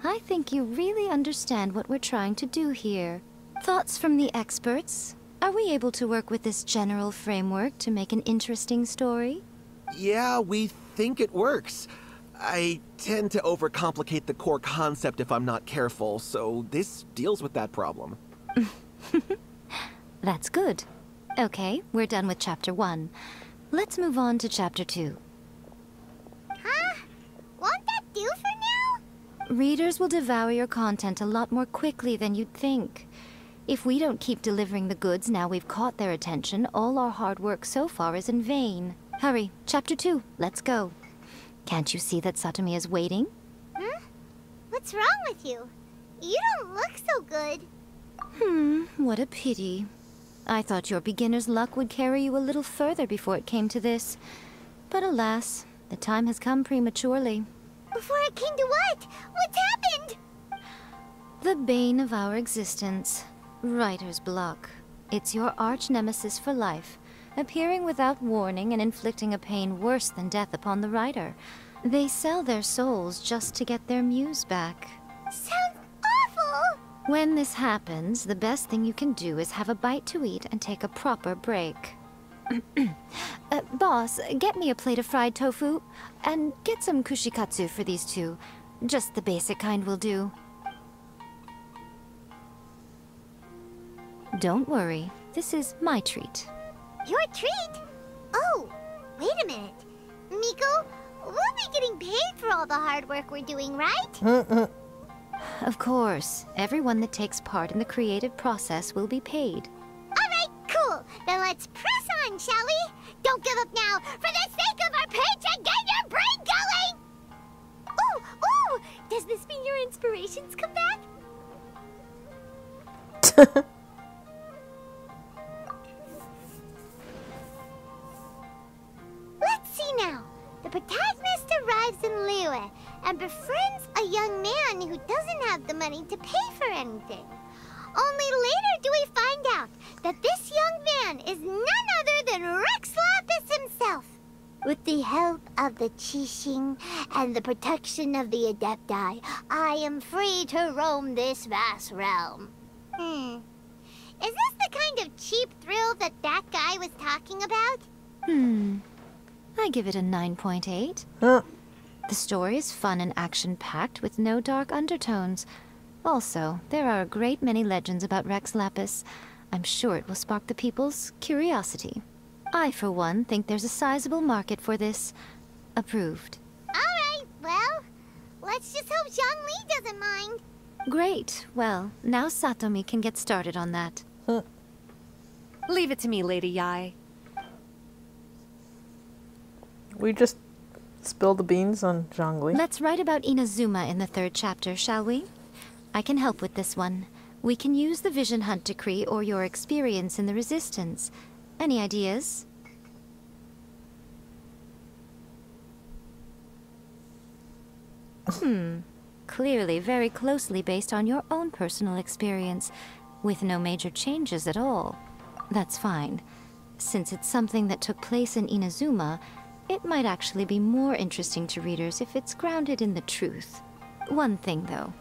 I think you really understand what we're trying to do here. Thoughts from the experts? Are we able to work with this general framework to make an interesting story? Yeah, we think it works. I tend to overcomplicate the core concept if I'm not careful, so this deals with that problem. That's good. Okay, we're done with Chapter 1. Let's move on to Chapter 2. Huh? Won't that do for now? Readers will devour your content a lot more quickly than you'd think. If we don't keep delivering the goods now we've caught their attention, all our hard work so far is in vain. Hurry, Chapter 2, let's go. Can't you see that Satomi is waiting? What's wrong with you? You don't look so good. What a pity. I thought your beginner's luck would carry you a little further before it came to this. But alas, the time has come prematurely. Before it came to what? What's happened? The bane of our existence. Writer's block. It's your arch-nemesis for life, appearing without warning and inflicting a pain worse than death upon the writer. They sell their souls just to get their muse back. Sounds awful! When this happens, the best thing you can do is have a bite to eat and take a proper break. Boss, get me a plate of fried tofu, and get some kushikatsu for these two. Just the basic kind will do. Don't worry, this is my treat. Your treat? Oh, wait a minute. Miko, we'll be getting paid for all the hard work we're doing, right? Of course, everyone that takes part in the creative process will be paid. Alright, cool. Then let's press on, shall we? Don't give up now. For the sake of our paycheck, get your brain going! Ooh! Does this mean your inspirations come back? Let's see now. The protagonist arrives in Liyue and befriends a young man who doesn't have the money to pay for anything. Only later do we find out that this young man is none other than Rex Lapis himself. With the help of the Qixing and the protection of the Adepti, I am free to roam this vast realm. Is this the kind of cheap thrill that guy was talking about? I give it a 9.8. Huh. The story is fun and action-packed with no dark undertones. Also, there are a great many legends about Rex Lapis. I'm sure it will spark the people's curiosity. I, for one, think there's a sizable market for this. Approved. Alright, well, let's just hope Zhongli doesn't mind. Great. Well, now Satomi can get started on that. Leave it to me, Lady Yai. We just spilled the beans on Zhongli. Let's write about Inazuma in the 3rd chapter, shall we? I can help with this one. We can use the Vision Hunt Decree or your experience in the Resistance. Any ideas? Clearly very closely based on your own personal experience, with no major changes at all. That's fine. Since it's something that took place in Inazuma, it might actually be more interesting to readers if it's grounded in the truth. One thing, though.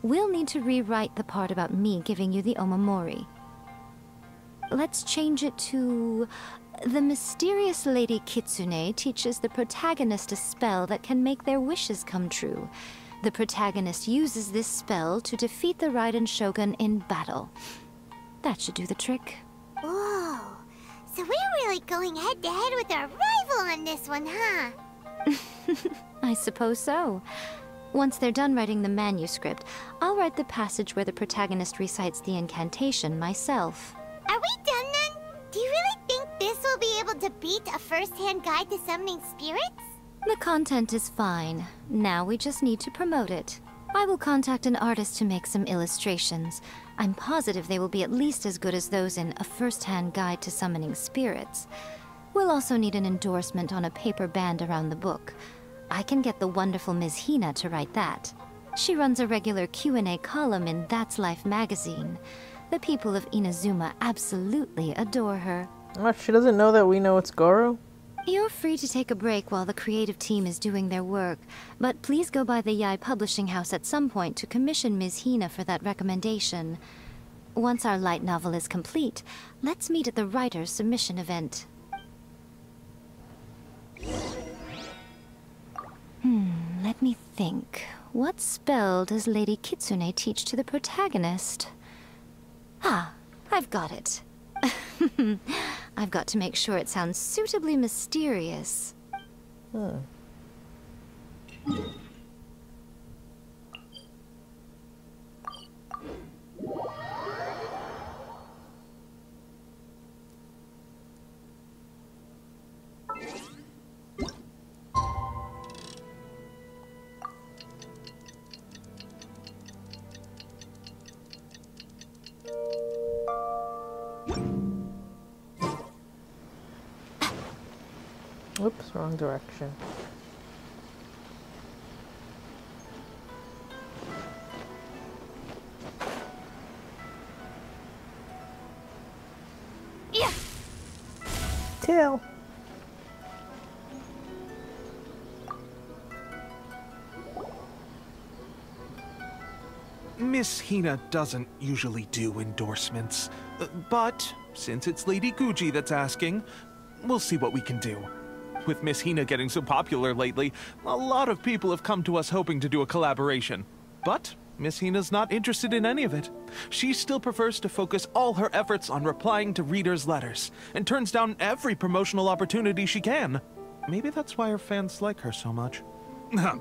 We'll need to rewrite the part about me giving you the Omamori. Let's change it to... The mysterious Lady Kitsune teaches the protagonist a spell that can make their wishes come true. The protagonist uses this spell to defeat the Raiden Shogun in battle. That should do the trick. Whoa, so we're really going head-to-head with our rival on this one, huh? I suppose so. Once they're done writing the manuscript, I'll write the passage where the protagonist recites the incantation myself. Are we done then? Do you really think this will be able to beat a first-hand guide to summoning spirits? The content is fine. Now we just need to promote it. I will contact an artist to make some illustrations. I'm positive they will be at least as good as those in A First-Hand Guide to Summoning Spirits. We'll also need an endorsement on a paper band around the book. I can get the wonderful Ms. Hina to write that. She runs a regular Q&A column in That's Life magazine. The people of Inazuma absolutely adore her. What, she doesn't know that we know it's Goro? You're free to take a break while the creative team is doing their work, but please go by the Yai Publishing House at some point to commission Ms. Hina for that recommendation. Once our light novel is complete, let's meet at the writer's submission event. Let me think. What spell does Lady Kitsune teach to the protagonist? Ah, I've got it. I've got to make sure it sounds suitably mysterious. Oops, wrong direction. Yeah. Tail. Miss Hina doesn't usually do endorsements, but since it's Lady Guji that's asking, we'll see what we can do. With Miss Hina getting so popular lately, a lot of people have come to us hoping to do a collaboration. But Miss Hina's not interested in any of it. She still prefers to focus all her efforts on replying to readers' letters, and turns down every promotional opportunity she can. Maybe that's why her fans like her so much.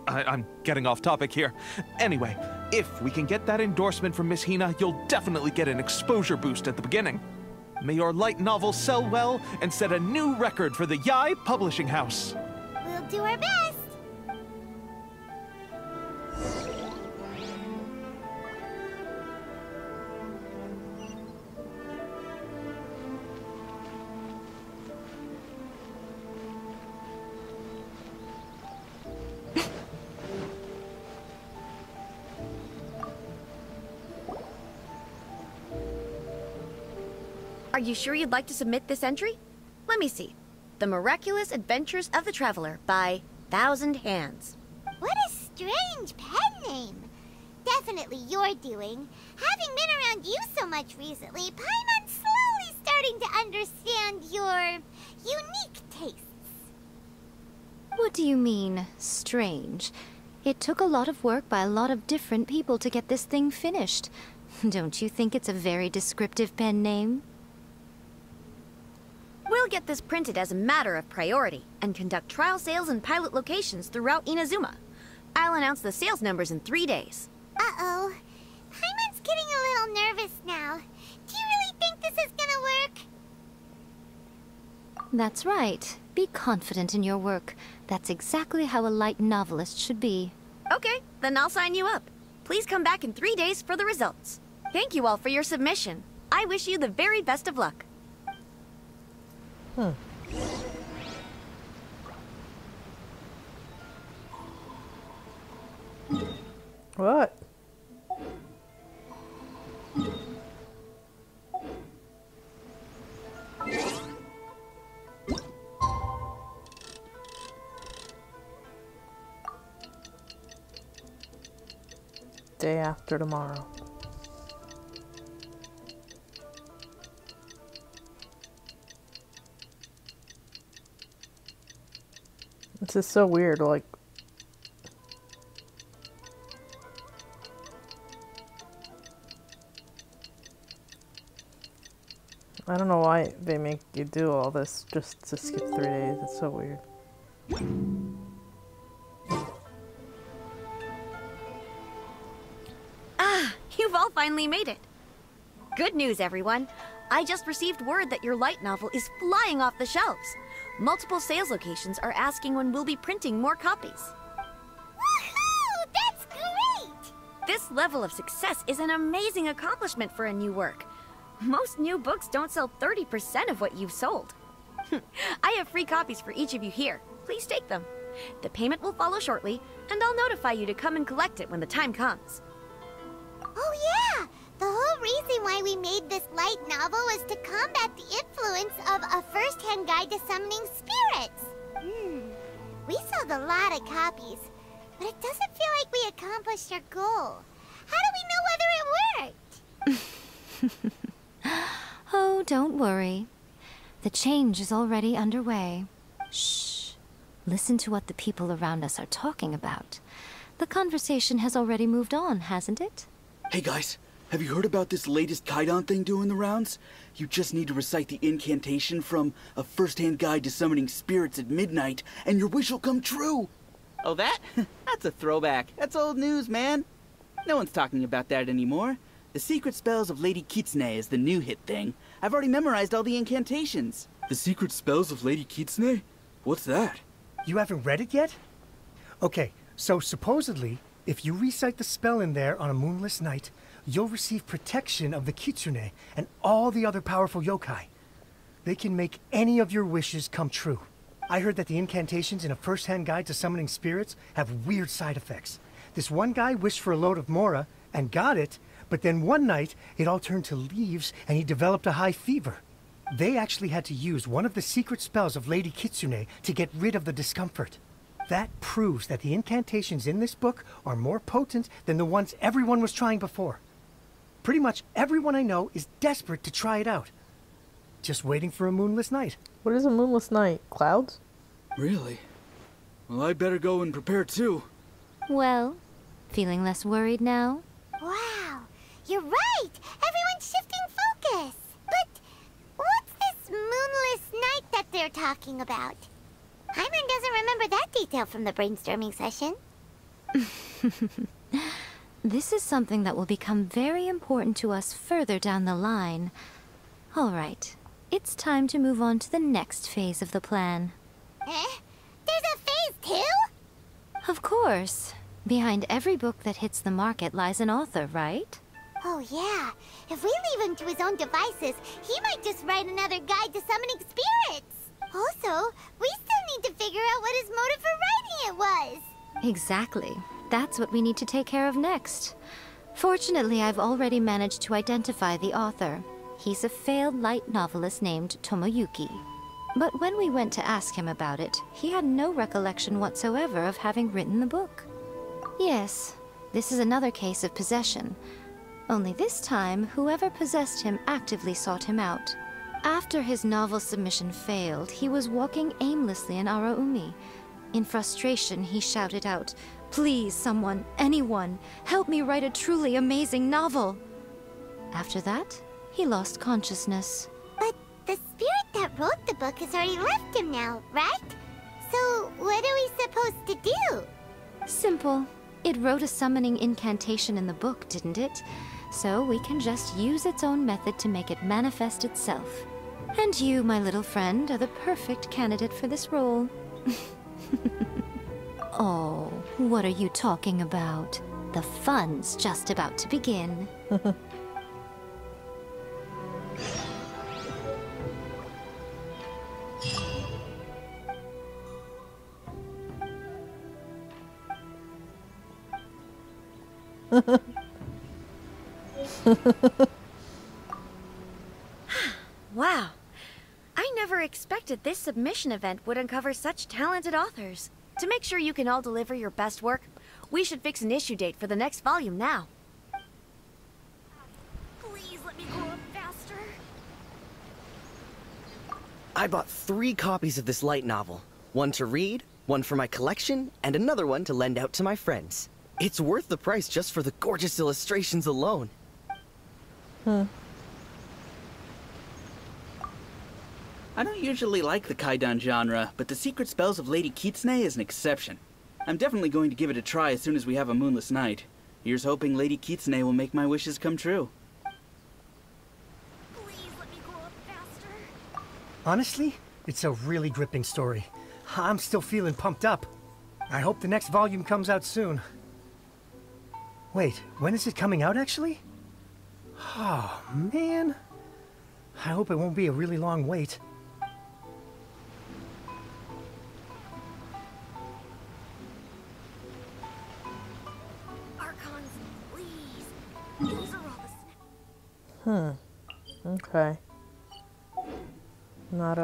I'm getting off topic here. Anyway, if we can get that endorsement from Miss Hina, you'll definitely get an exposure boost at the beginning. May your light novel sell well and set a new record for the Yai Publishing House. We'll do our best. Are you sure you'd like to submit this entry? Let me see. The Miraculous Adventures of the Traveler by Thousand Hands. What a strange pen name. Definitely your doing. Having been around you so much recently, Paimon's slowly starting to understand your unique tastes. What do you mean, strange? It took a lot of work by a lot of different people to get this thing finished. Don't you think it's a very descriptive pen name? We'll get this printed as a matter of priority and conduct trial sales in pilot locations throughout Inazuma. I'll announce the sales numbers in 3 days. Uh-oh. Paimon's getting a little nervous now. Do you really think this is gonna work? That's right. Be confident in your work. That's exactly how a light novelist should be. Okay, then I'll sign you up. Please come back in 3 days for the results. Thank you all for your submission. I wish you the very best of luck. What? Day after tomorrow. This is so weird, like... I don't know why they make you do all this just to skip 3 days. It's so weird. Ah, you've all finally made it. Good news, everyone. I just received word that your light novel is flying off the shelves. Multiple sales locations are asking when we'll be printing more copies. Woohoo! That's great! This level of success is an amazing accomplishment for a new work. Most new books don't sell 30% of what you've sold. I have free copies for each of you here. Please take them. The payment will follow shortly, and I'll notify you to come and collect it when the time comes. Oh yeah! The whole reason why we made this light novel was to combat the influence of a first-hand guide to summoning spirits. We sold a lot of copies, but it doesn't feel like we accomplished our goal. How do we know whether it worked? Oh, don't worry. The change is already underway. Shh. Listen to what the people around us are talking about. The conversation has already moved on, hasn't it? Hey guys, have you heard about this latest Kaidan thing doing the rounds? You just need to recite the incantation from A First-Hand Guide to Summoning Spirits at Midnight, and your wish will come true! Oh, that? That's a throwback. That's old news, man. No one's talking about that anymore. The Secret Spells of Lady Kitsune is the new hit thing. I've already memorized all the incantations. The Secret Spells of Lady Kitsune? What's that? You haven't read it yet? Okay, so supposedly, if you recite the spell in there on a moonless night, you'll receive protection of the Kitsune and all the other powerful yokai. They can make any of your wishes come true. I heard that the incantations in A First-Hand Guide to Summoning Spirits have weird side effects. This one guy wished for a load of mora and got it, but then one night it all turned to leaves and he developed a high fever. They actually had to use one of the secret spells of Lady Kitsune to get rid of the discomfort. That proves that the incantations in this book are more potent than the ones everyone was trying before. Pretty much everyone I know is desperate to try it out. Just waiting for a moonless night. What is a moonless night? Clouds? Really? Well, I'd better go and prepare too. Well, feeling less worried now? Wow, you're right! Everyone's shifting focus! But what's this moonless night that they're talking about? Paimon doesn't remember that detail from the brainstorming session. This is something that will become very important to us further down the line. All right, it's time to move on to the next phase of the plan. Eh? There's a phase 2? Of course. Behind every book that hits the market lies an author, right? Oh yeah, if we leave him to his own devices, he might just write another guide to summoning spirits. Also, we still need to figure out what his motive for writing it was. Exactly. That's what we need to take care of next. Fortunately, I've already managed to identify the author. He's a failed light novelist named Tomoyuki. But when we went to ask him about it, he had no recollection whatsoever of having written the book. Yes, this is another case of possession. Only this time, whoever possessed him actively sought him out. After his novel submission failed, he was walking aimlessly in Araumi. In frustration, he shouted out, "Please, someone, anyone, help me write a truly amazing novel." After that, he lost consciousness. But the spirit that wrote the book has already left him now, right? So what are we supposed to do? Simple. It wrote a summoning incantation in the book, didn't it? So we can just use its own method to make it manifest itself. And you, my little friend, are the perfect candidate for this role. Oh, what are you talking about? The fun's just about to begin. Wow. I never expected this submission event would uncover such talented authors. To make sure you can all deliver your best work, we should fix an issue date for the next volume now. Please let me grow up faster. I bought 3 copies of this light novel. One to read, one for my collection, and another one to lend out to my friends. It's worth the price just for the gorgeous illustrations alone. I don't usually like the Kaidan genre, but the secret spells of Lady Kitsune is an exception. I'm definitely going to give it a try as soon as we have a moonless night. Here's hoping Lady Kitsune will make my wishes come true. Please let me grow up faster. Honestly, it's a really gripping story. I'm still feeling pumped up. I hope the next volume comes out soon. Wait, when is it coming out actually? Oh, man. I hope it won't be a really long wait. Archons, please. These are all the Okay. Not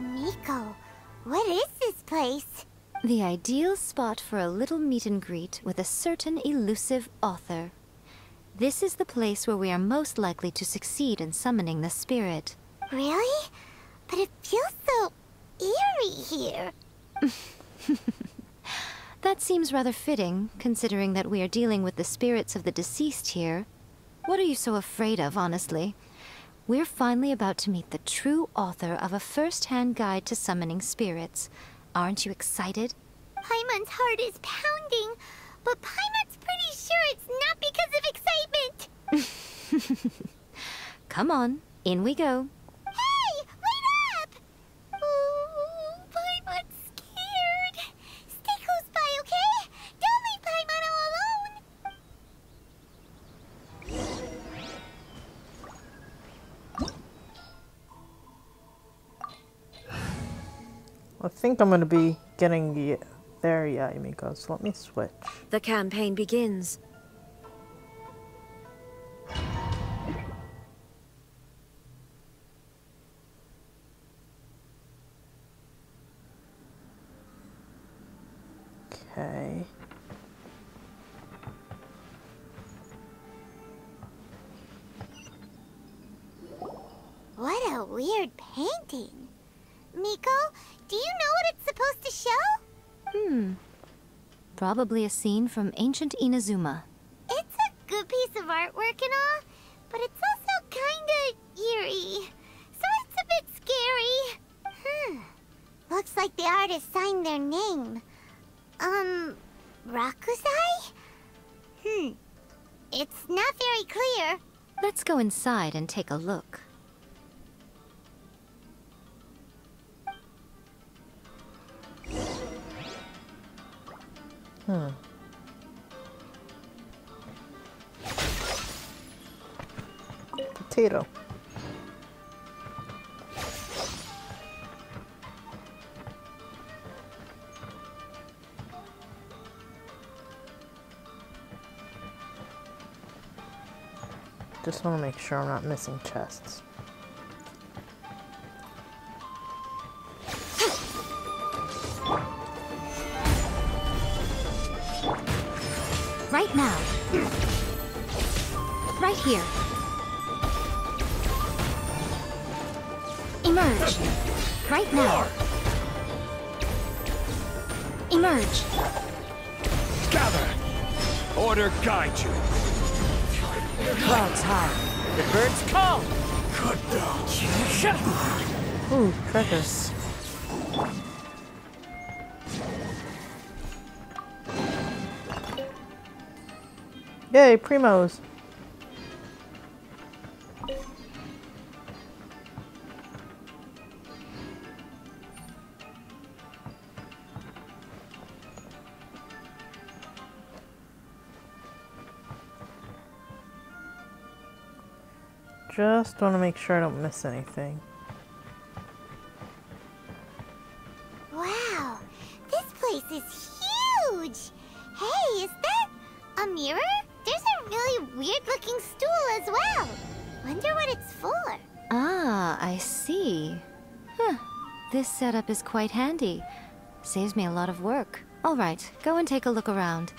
Miko, what is this place? The ideal spot for a little meet and greet with a certain elusive author. This is the place where we are most likely to succeed in summoning the spirit. Really? But it feels so eerie here. That seems rather fitting, considering that we are dealing with the spirits of the deceased here. What are you so afraid of, honestly? We're finally about to meet the true author of a first-hand guide to summoning spirits. Aren't you excited? Paimon's heart is pounding, but Paimon's pretty sure it's not because of excitement. Come on, in we go. Hey, wait up! Oh, Paimon's scared. Stay close by, okay? Don't leave Paimon all alone. I think I'm gonna be getting there, Yamiko, so let me switch. The campaign begins. Okay. What a weird painting. Miko, do you know what it's supposed to show? Probably a scene from ancient Inazuma. It's a good piece of artwork and all, but it's also kinda eerie. So it's a bit scary. Looks like the artist signed their name. Rakusai? It's not very clear. Let's go inside and take a look. Potato. Just want to make sure I'm not missing chests. Right now. Right here. Emerge. Right now. Emerge. Gather! Order guide you. Clouds high. The birds call. Cut down. Ooh, treasures. Yay, primos. Just want to make sure I don't miss anything. Wow, this place is huge! Hey, is that a mirror? There's a really weird-looking stool as well. Wonder what it's for. Ah, I see. Huh. This setup is quite handy. Saves me a lot of work. Alright, go and take a look around.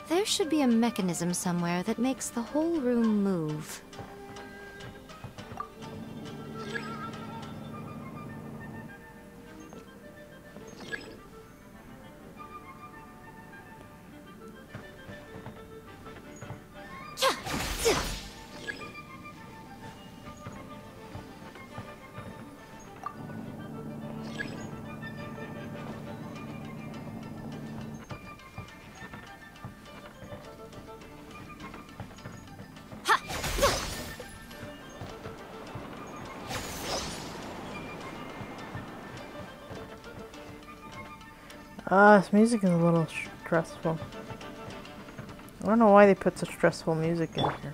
There should be a mechanism somewhere that makes the whole room move. This music is a little stressful. I don't know why they put such stressful music in here.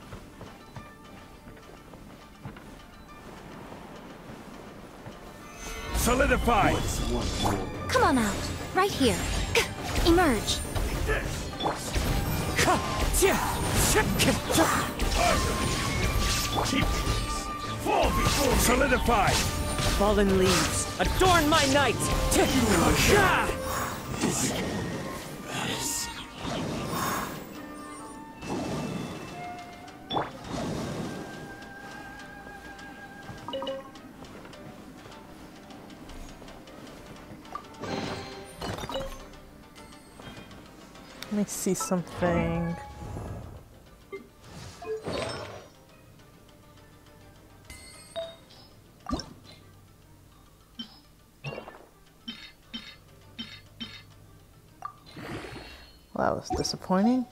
Solidify! Come on out. Right here. Emerge. Solidify! Fallen leaves, adorn my night! Let me see something. Well, that was disappointing.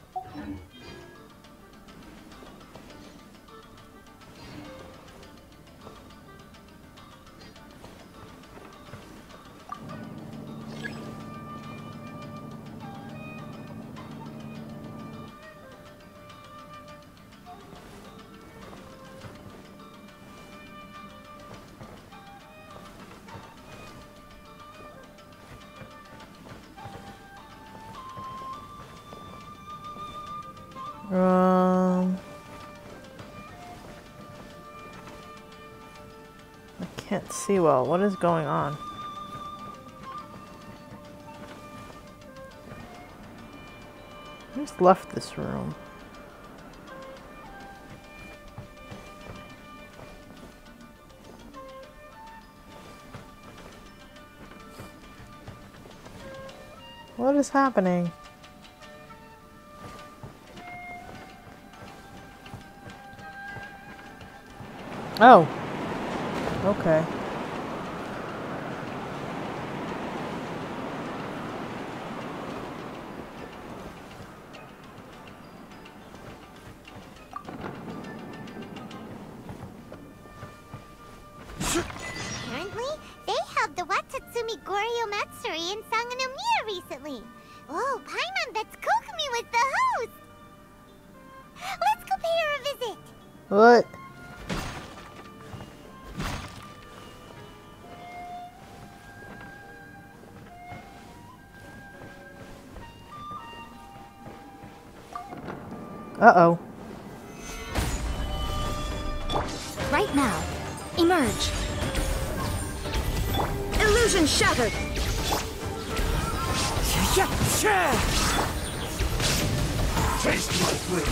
I can't see well. What is going on? I just left this room. What is happening? Oh. Okay. Apparently, they held the Watatsumi Goryo Matsuri in Sanganomiya recently. Oh, Paimon bets Kokumi was the host. Let's go pay her a visit. What? Uh-oh. Right now. Emerge. Illusion shattered. Taste my blade.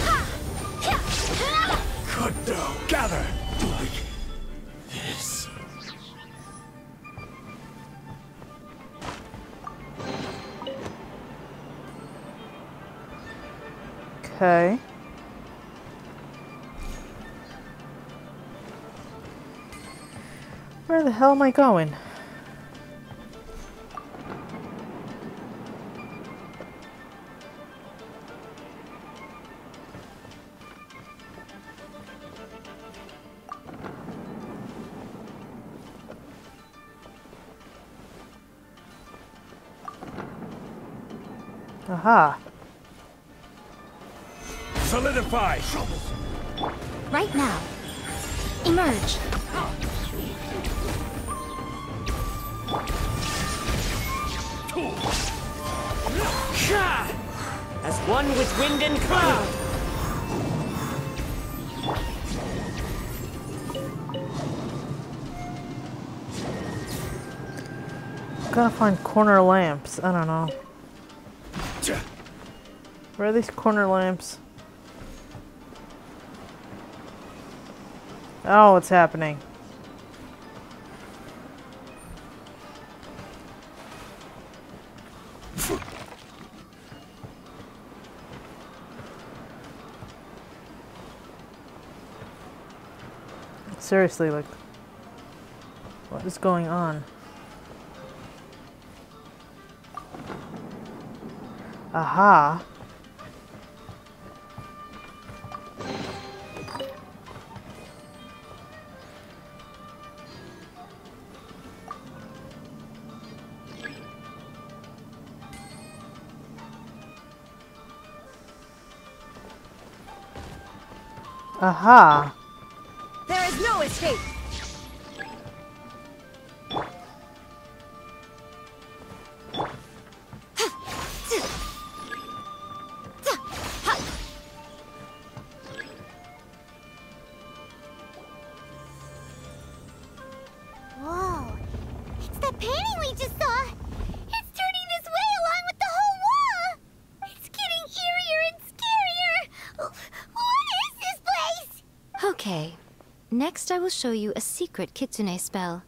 Cut down. Gather. Like this. Okay. Where the hell am I going? Aha. Solidify. Right now. Emerge. As one with wind and cloud. Gotta find corner lamps. I don't know. Where are these corner lamps? Oh, what's happening? Seriously, like, what is going on? Aha. Aha. There is no escape. Whoa. It's the painting we just saw. It's turning this way along with the whole wall. It's getting eerier and scarier. What is this place? Okay. Next I will show you a secret Kitsune spell.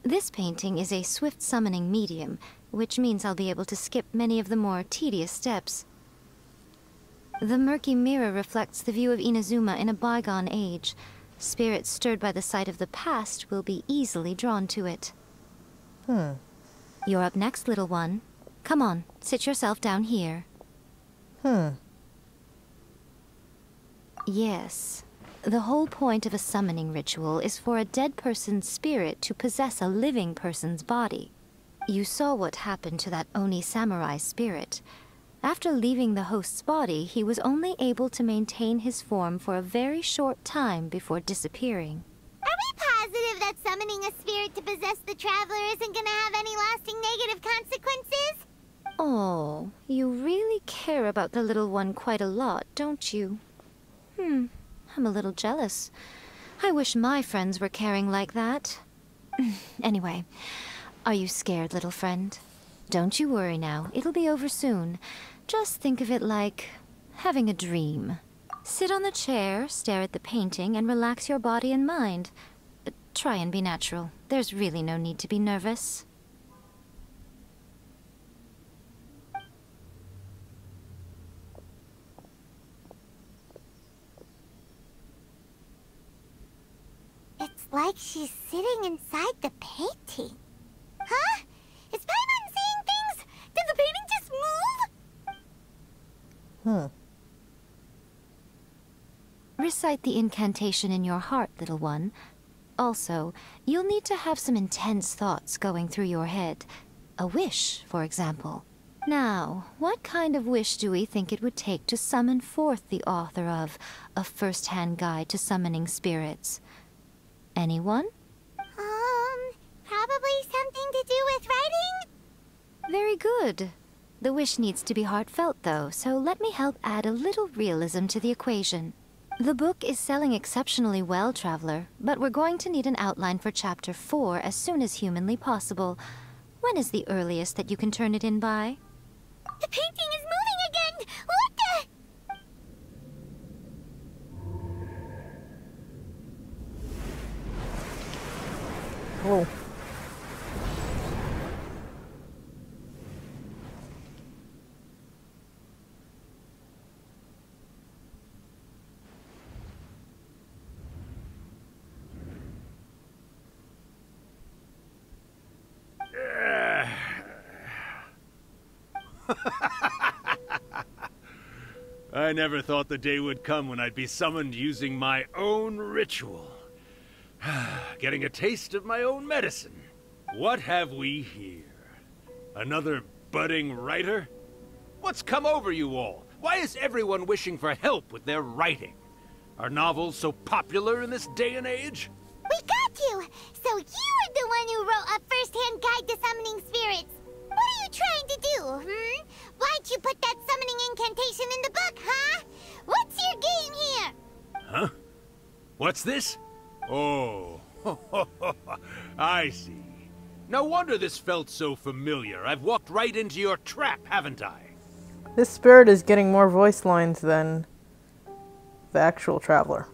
This painting is a swift summoning medium, which means I'll be able to skip many of the more tedious steps. The murky mirror reflects the view of Inazuma in a bygone age. Spirits stirred by the sight of the past will be easily drawn to it. You're up next, little one. Come on, sit yourself down here. Yes. The whole point of a summoning ritual is for a dead person's spirit to possess a living person's body. You saw what happened to that Oni samurai spirit. After leaving the host's body, he was only able to maintain his form for a very short time before disappearing. Are we positive that summoning a spirit to possess the traveler isn't gonna have any lasting negative consequences? Oh, you really care about the little one quite a lot, don't you? I'm a little jealous. I wish my friends were caring like that. Anyway, are you scared, little friend? Don't you worry now, it'll be over soon. Just think of it like having a dream. Sit on the chair, stare at the painting, and relax your body and mind. Try and be natural. There's really no need to be nervous. It's like she's sitting inside the painting. Huh? Is Paimon seeing things? Did the painting just move? Recite the incantation in your heart, little one. Also, you'll need to have some intense thoughts going through your head. A wish, for example. Now, what kind of wish do we think it would take to summon forth the author of A First-Hand Guide to Summoning Spirits? Anyone? Probably something to do with writing? Very good. The wish needs to be heartfelt, though, so let me help add a little realism to the equation. The book is selling exceptionally well, Traveler, but we're going to need an outline for Chapter 4 as soon as humanly possible. When is the earliest that you can turn it in by? The painting is moving again! What the? Oh. I never thought the day would come when I'd be summoned using my own ritual. Getting a taste of my own medicine. What have we here? Another budding writer? What's come over you all? Why is everyone wishing for help with their writing? Are novels so popular in this day and age? We got you! So you were the one who wrote A First-Hand Guide to Summoning Spirits. What are you trying to do, Why'd you put that summoning incantation in the book, huh? What's your game here? Huh? What's this? Oh, I see. No wonder this felt so familiar. I've walked right into your trap, haven't I? This spirit is getting more voice lines than the actual Traveler.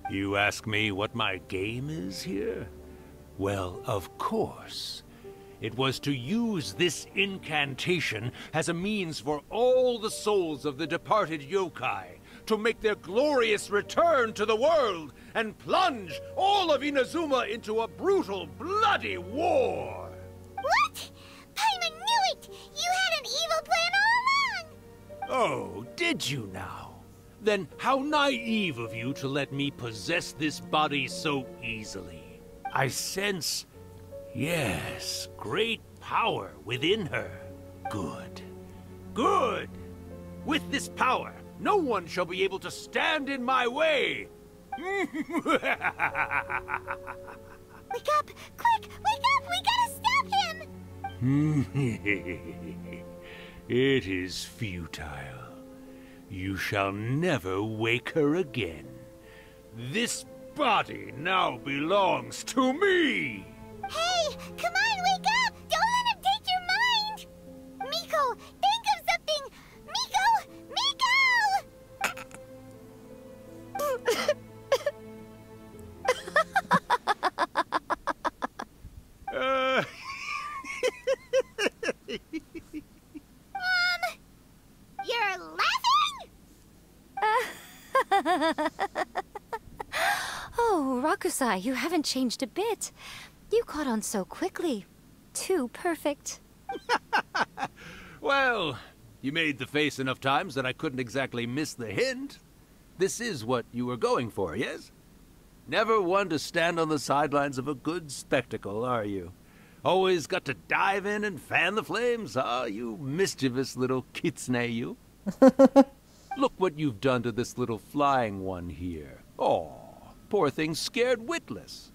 You ask me what my game is here? Well, of course. It was to use this incantation as a means for all the souls of the departed yokai to make their glorious return to the world and plunge all of Inazuma into a brutal, bloody war. What? Paimon knew it! You had an evil plan all along! Oh, did you now? Then how naive of you to let me possess this body so easily. I sense, yes, great power within her. Good. Good! With this power, no one shall be able to stand in my way! Wake up! Quick! Wake up! We gotta stop him! It is futile. You shall never wake her again. This body now belongs to me! Hey! Come on, wake up! Don't let him take your mind! Miko, think of something! Miko! You're laughing? Oh, Rakusai, you haven't changed a bit. You caught on so quickly. Too perfect. Well, you made the face enough times that I couldn't exactly miss the hint. This is what you were going for, yes? Never one to stand on the sidelines of a good spectacle, are you? Always got to dive in and fan the flames, huh? You mischievous little Kitsune, you. Look what you've done to this little flying one here. Oh, poor thing scared witless.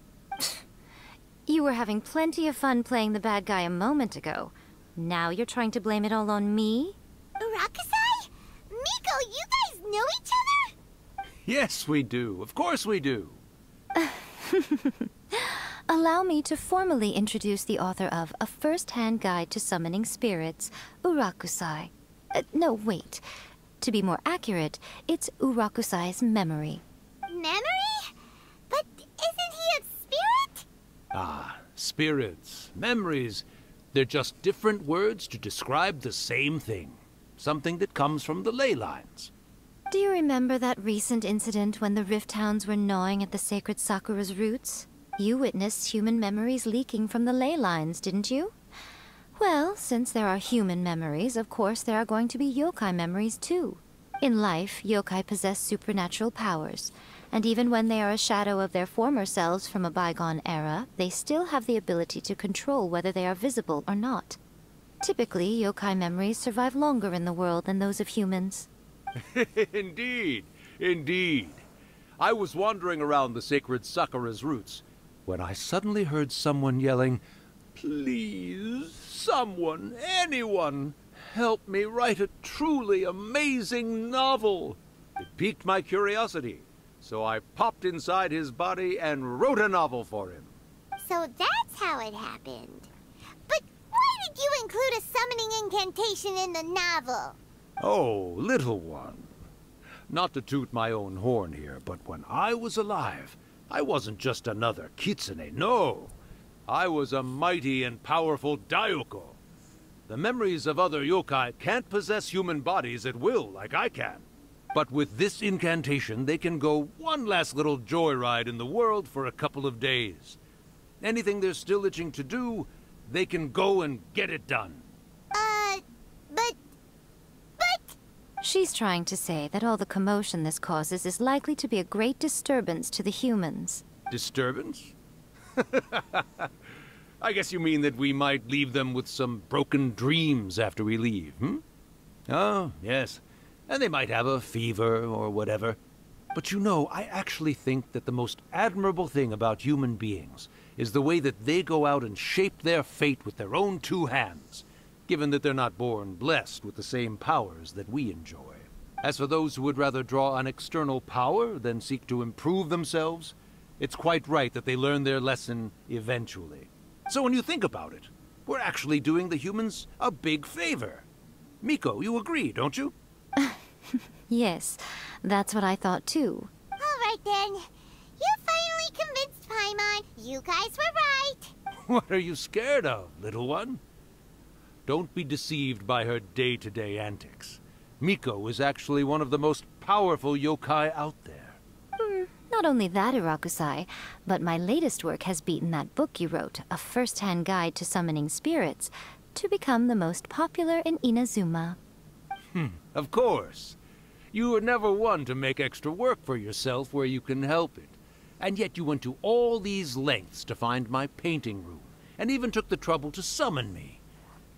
You were having plenty of fun playing the bad guy a moment ago. Now you're trying to blame it all on me? Rakusai? Miko, you guys know each other? Yes, we do. Of course we do. Allow me to formally introduce the author of A First-Hand Guide to Summoning Spirits, Urakusai. No, wait. To be more accurate, it's Urakusai's memory. Memory? But isn't he a spirit? Ah, spirits, memories. They're just different words to describe the same thing. Something that comes from the ley lines. Do you remember that recent incident when the Rift Hounds were gnawing at the sacred Sakura's roots? You witnessed human memories leaking from the ley lines, didn't you? Well, since there are human memories, of course there are going to be yokai memories too. In life, yokai possess supernatural powers. And even when they are a shadow of their former selves from a bygone era, they still have the ability to control whether they are visible or not. Typically, yokai memories survive longer in the world than those of humans. Indeed, indeed. I was wandering around the sacred Sakura's roots when I suddenly heard someone yelling, "Please, someone, anyone, help me write a truly amazing novel." It piqued my curiosity, so I popped inside his body and wrote a novel for him. So that's how it happened. But why did you include a summoning incantation in the novel? Oh, little one. Not to toot my own horn here, but when I was alive, I wasn't just another Kitsune, no. I was a mighty and powerful Daiyuko. The memories of other yokai can't possess human bodies at will like I can. But with this incantation, they can go one last little joyride in the world for a couple of days. Anything they're still itching to do, they can go and get it done. But... She's trying to say that all the commotion this causes is likely to be a great disturbance to the humans. Disturbance? I guess you mean that we might leave them with some broken dreams after we leave, hmm? Oh, yes. And they might have a fever or whatever. But you know, I actually think that the most admirable thing about human beings is the way that they go out and shape their fate with their own two hands, given that they're not born blessed with the same powers that we enjoy. As for those who would rather draw on external power than seek to improve themselves, it's quite right that they learn their lesson eventually. So when you think about it, we're actually doing the humans a big favor. Miko, you agree, don't you? Yes, that's what I thought too. Alright then. You finally convinced Paimon. You guys were right. What are you scared of, little one? Don't be deceived by her day-to-day antics. Miko is actually one of the most powerful yokai out there. Not only that, Irakusai, but my latest work has beaten that book you wrote, A First-Hand Guide to Summoning Spirits, to become the most popular in Inazuma. Of course. You were never one to make extra work for yourself where you can help it. And yet you went to all these lengths to find my painting room, and even took the trouble to summon me.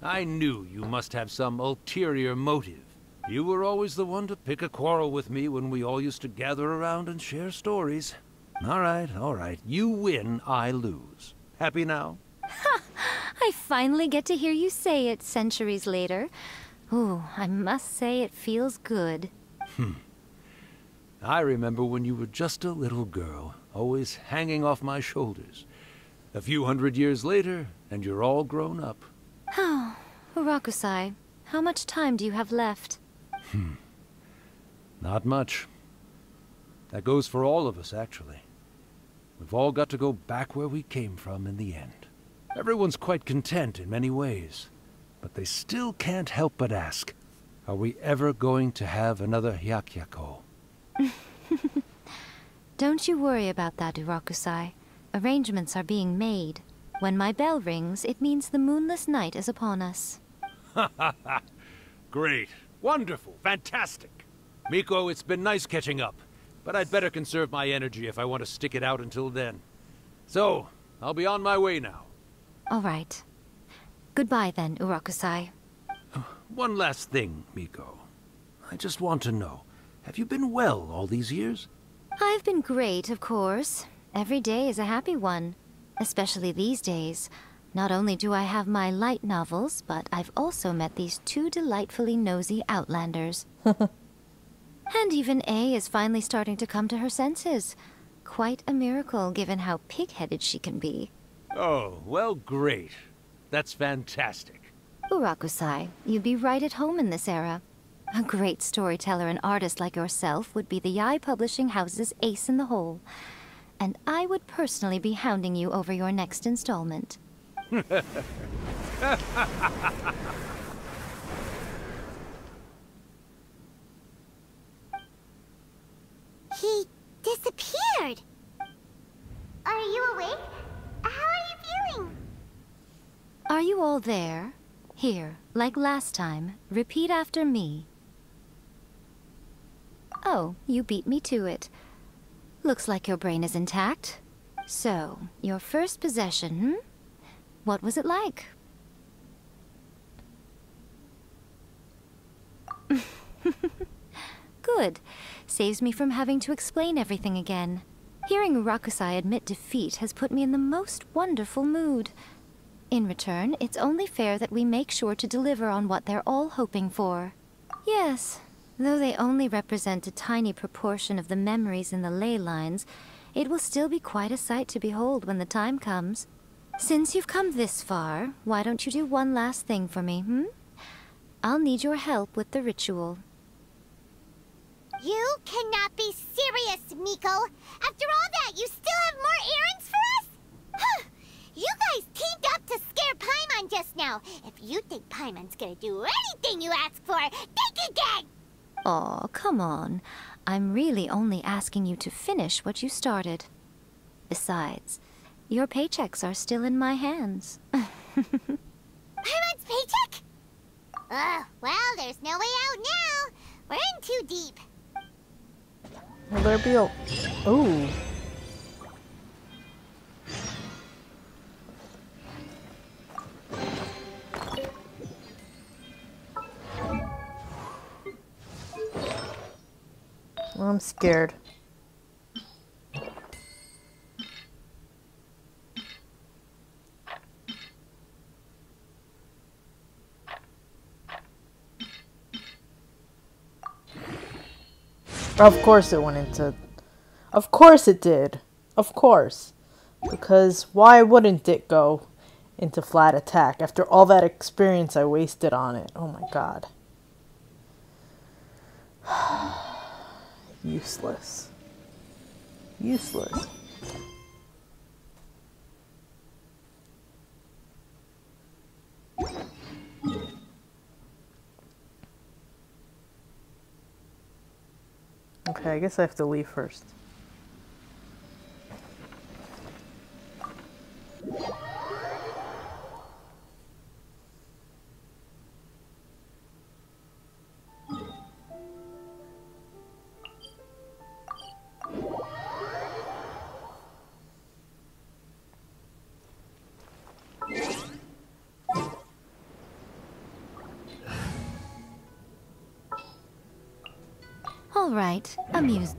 I knew you must have some ulterior motive. You were always the one to pick a quarrel with me when we all used to gather around and share stories. All right. You win, I lose. Happy now? Ha! I finally get to hear you say it centuries later. Ooh, I must say it feels good. I remember when you were just a little girl, always hanging off my shoulders. A few 100 years later, and you're all grown up. Oh, Urakusai, how much time do you have left? Not much. That goes for all of us, actually. We've all got to go back where we came from in the end. Everyone's quite content in many ways, but they still can't help but ask, are we ever going to have another Hyakyako? Don't you worry about that, Urakusai. Arrangements are being made. When my bell rings, it means the moonless night is upon us. Great. Wonderful. Fantastic. Miko, it's been nice catching up, but I'd better conserve my energy if I want to stick it out until then. So, I'll be on my way now. All right. Goodbye then, Urakusai. One last thing, Miko. I just want to know, have you been well all these years? I've been great, of course. Every day is a happy one. Especially these days. Not only do I have my light novels, but I've also met these two delightfully nosy outlanders. And even A is finally starting to come to her senses. Quite a miracle, given how pig-headed she can be. Oh, well, great. That's fantastic. Urakusai, you'd be right at home in this era. A great storyteller and artist like yourself would be the Yae Publishing House's ace in the hole. And I would personally be hounding you over your next installment. He disappeared. Are you awake? How are you feeling? Are you all there? Here, like last time, repeat after me. Oh, you beat me to it. Looks like your brain is intact. So, your first possession, hmm? What was it like? Good. Saves me from having to explain everything again. Hearing Rakusai admit defeat has put me in the most wonderful mood. In return, it's only fair that we make sure to deliver on what they're all hoping for. Yes, though they only represent a tiny proportion of the memories in the ley lines, it will still be quite a sight to behold when the time comes. Since you've come this far, why don't you do one last thing for me, hmm? I'll need your help with the ritual. You cannot be serious, Miko! After all that, you still have more errands for us? Huh! You guys teamed up to scare Paimon just now. If you think Paimon's gonna do anything you ask for, think again! Aw, come on. I'm really only asking you to finish what you started. Besides, your paychecks are still in my hands. Paimon's paycheck? Well, there's no way out now. We're in too deep. Will there be a... Ooh. I'm scared. Of course it went into... Of course it did. Of course. Because why wouldn't it go into flat attack after all that experience I wasted on it? Oh my god. Useless. Useless. Okay, I guess I have to leave first. All right, amuse.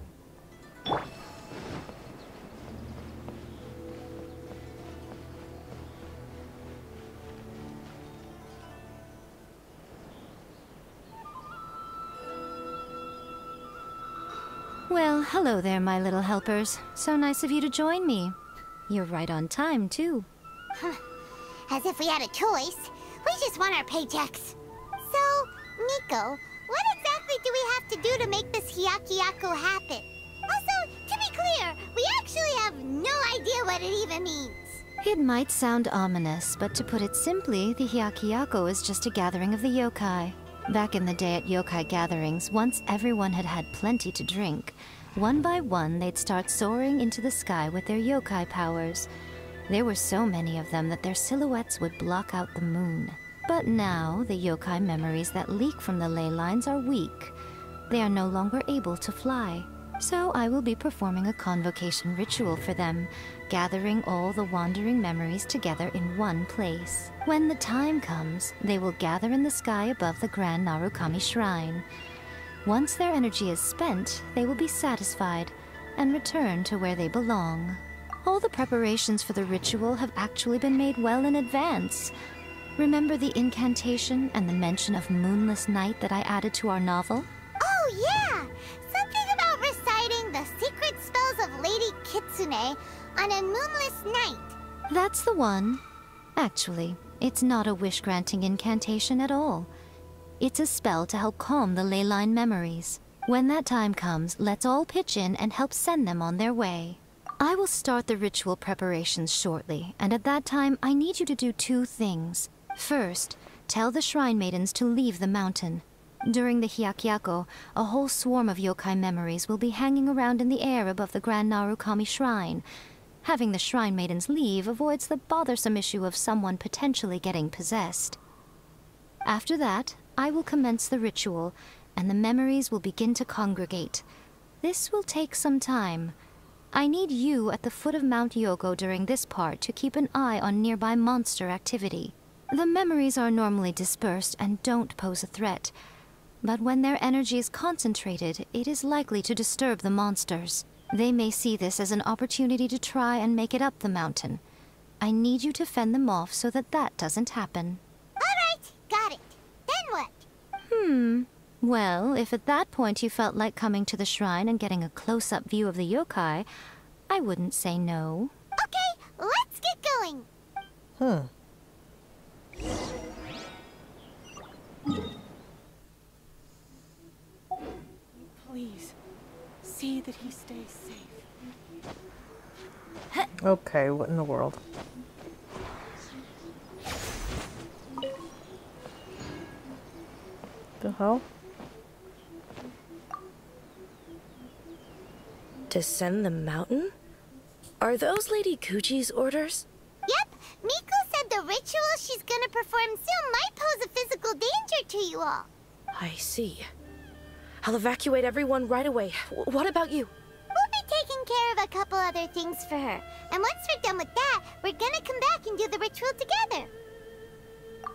Well, hello there, my little helpers. So nice of you to join me. You're right on time, too. As if we had a choice. We just want our paychecks. So, Miko, what exactly do we have to do to make this Hyakuyaku happen? Also, to be clear, we actually have no idea what it even means. It might sound ominous, but to put it simply, the Hyakuyaku is just a gathering of the yokai. Back in the day at yokai gatherings, once everyone had had plenty to drink, one by one they'd start soaring into the sky with their yokai powers. There were so many of them that their silhouettes would block out the moon. But now, the yokai memories that leak from the ley lines are weak. They are no longer able to fly. So I will be performing a convocation ritual for them, gathering all the wandering memories together in one place. When the time comes, they will gather in the sky above the Grand Narukami Shrine. Once their energy is spent, they will be satisfied and return to where they belong. All the preparations for the ritual have actually been made well in advance. Remember the incantation and the mention of moonless night that I added to our novel? Oh yeah! Something about reciting the secret spells of Lady Kitsune on a moonless night. That's the one. Actually, it's not a wish-granting incantation at all. It's a spell to help calm the ley line memories. When that time comes, let's all pitch in and help send them on their way. I will start the ritual preparations shortly, and at that time, I need you to do two things. First, tell the Shrine Maidens to leave the mountain. During the Hyakuyaku, a whole swarm of yokai memories will be hanging around in the air above the Grand Narukami Shrine. Having the Shrine Maidens leave avoids the bothersome issue of someone potentially getting possessed. After that, I will commence the ritual, and the memories will begin to congregate. This will take some time. I need you at the foot of Mount Yoko during this part to keep an eye on nearby monster activity. The memories are normally dispersed and don't pose a threat, but when their energy is concentrated, it is likely to disturb the monsters. They may see this as an opportunity to try and make it up the mountain. I need you to fend them off so that that doesn't happen. Alright, got it. Then what? Well, if at that point you felt like coming to the shrine and getting a close-up view of the yokai, I wouldn't say no. Okay, let's get going. Please, see that he stays safe. Okay, what in the world? The hell? Descend the mountain? Are those Lady Kuji's orders? Yep, Miko said the ritual she's gonna perform soon might pose a physical danger to you all. I see. I'll evacuate everyone right away. What about you? We'll be taking care of a couple other things for her. And once we're done with that, we're gonna come back and do the ritual together.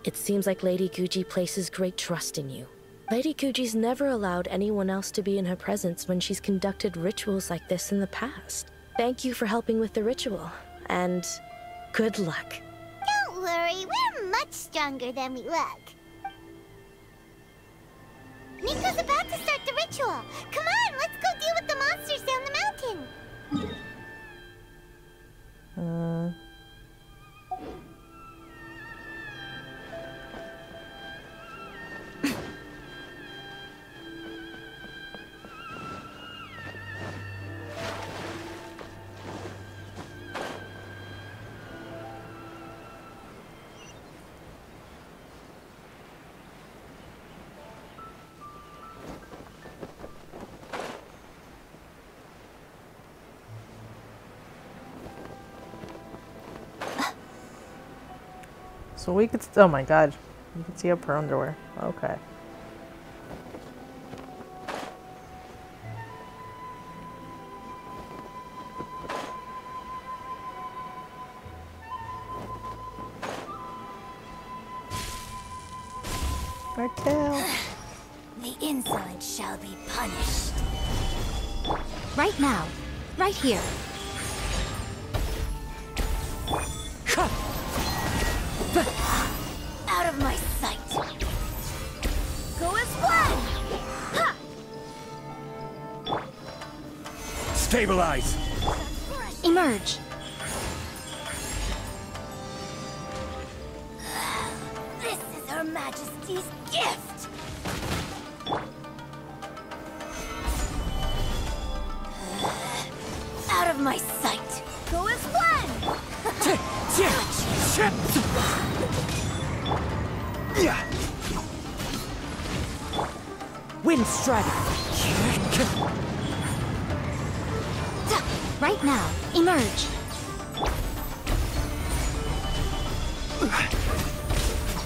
It seems like Lady Guji places great trust in you. Lady Guji's never allowed anyone else to be in her presence when she's conducted rituals like this in the past. Thank you for helping with the ritual, and good luck. Don't worry, we're much stronger than we look. Miko's about to start the ritual. Come on, let's go deal with the monsters down the mountain. So we could, oh my god, you can see up her underwear. Okay. Raquel. The insolent shall be punished. Right now. Right here. Out of my sight. Go as one. Ha! Stabilize. Emerge. This is Her Majesty's gift. Out of my sight. Go as one. Wind strike. Right now. Emerge.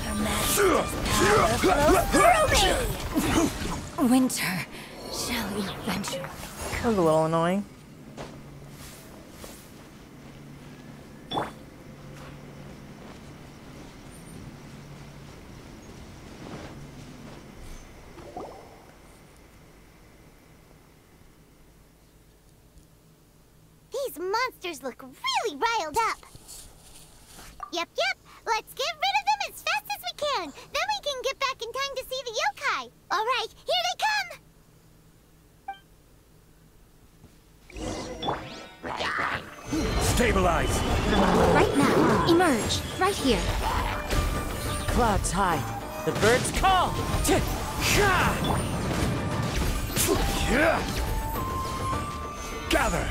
Her Majesty's power flows through me. Winter shall eventually. That was a little annoying. These monsters look really riled up. Yep. Let's get rid of them as fast as we can. Then we can get back in time to see the yokai. All right, here they come. Stabilize. Right now. Emerge. Right here. Clouds high. The birds call. Gather.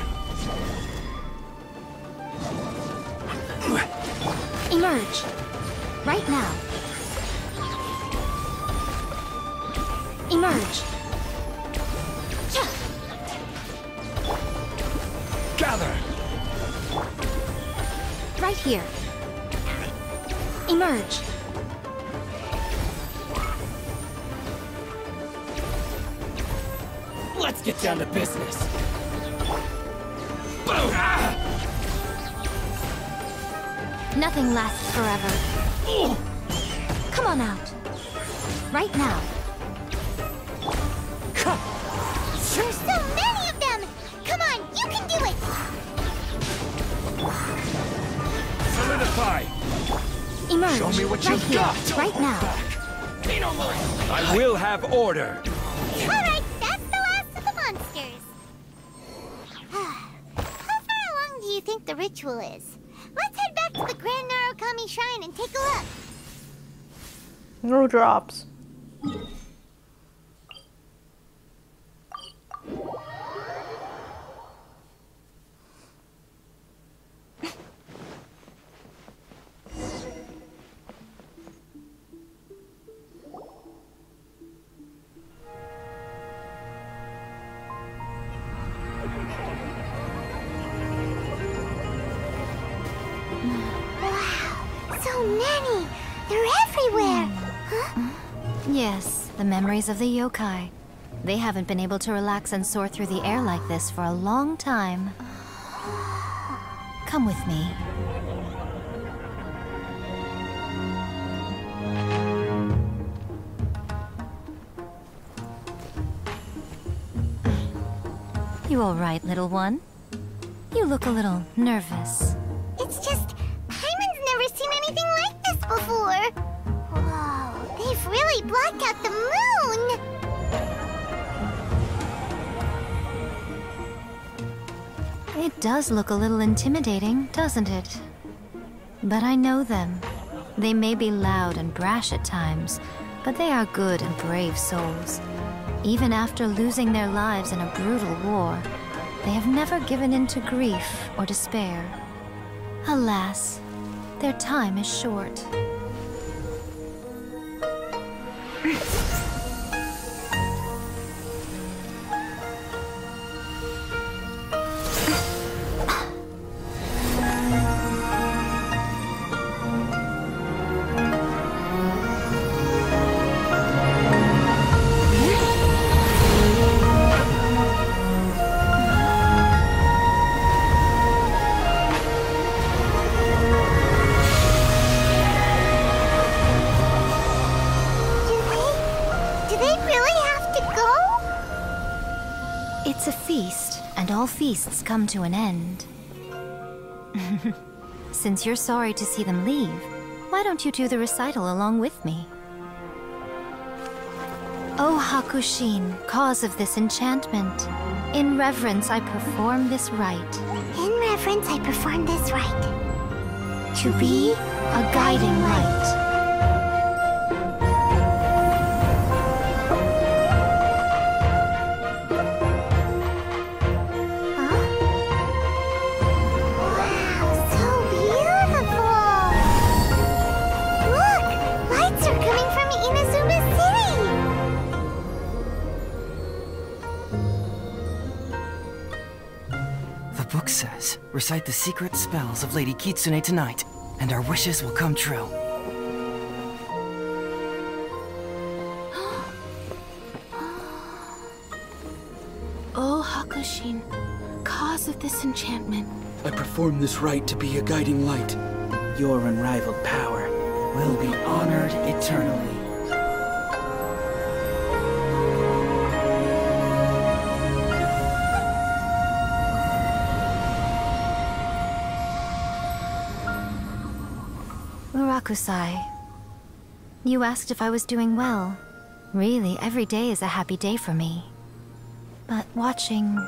Emerge. Right now. Emerge. Gather. Right here. Emerge. Let's get down to business. Nothing lasts forever. Come on out. Right now. There's so many of them! Come on, you can do it! Solidify! Emerge. Show me what right you've here, got. right now. I will have order. Alright, that's the last of the monsters. How far along do you think the ritual is? Let's head back to the Grand Narukami Shrine and take a look. No drops. Wow, so many! They're everywhere! Huh? Yes, the memories of the yokai. They haven't been able to relax and soar through the air like this for a long time. Come with me. You all right, little one? You look a little nervous. It's just, Paimon's never seen anything like this before! Whoa, they've really blocked out the moon! It does look a little intimidating, doesn't it? But I know them. They may be loud and brash at times, but they are good and brave souls. Even after losing their lives in a brutal war, they have never given in to grief or despair. Alas, their time is short. It's a feast, and all feasts come to an end. Since you're sorry to see them leave, why don't you do the recital along with me? O Hakushin, cause of this enchantment, in reverence I perform this rite. In reverence I perform this rite. To be a guiding light. Book says, recite the secret spells of Lady Kitsune tonight, and our wishes will come true. O Hakushin, cause of this enchantment. I perform this rite to be a guiding light. Your unrivaled power will be honored eternally. Murakusai, you asked if I was doing well. Really, every day is a happy day for me. But watching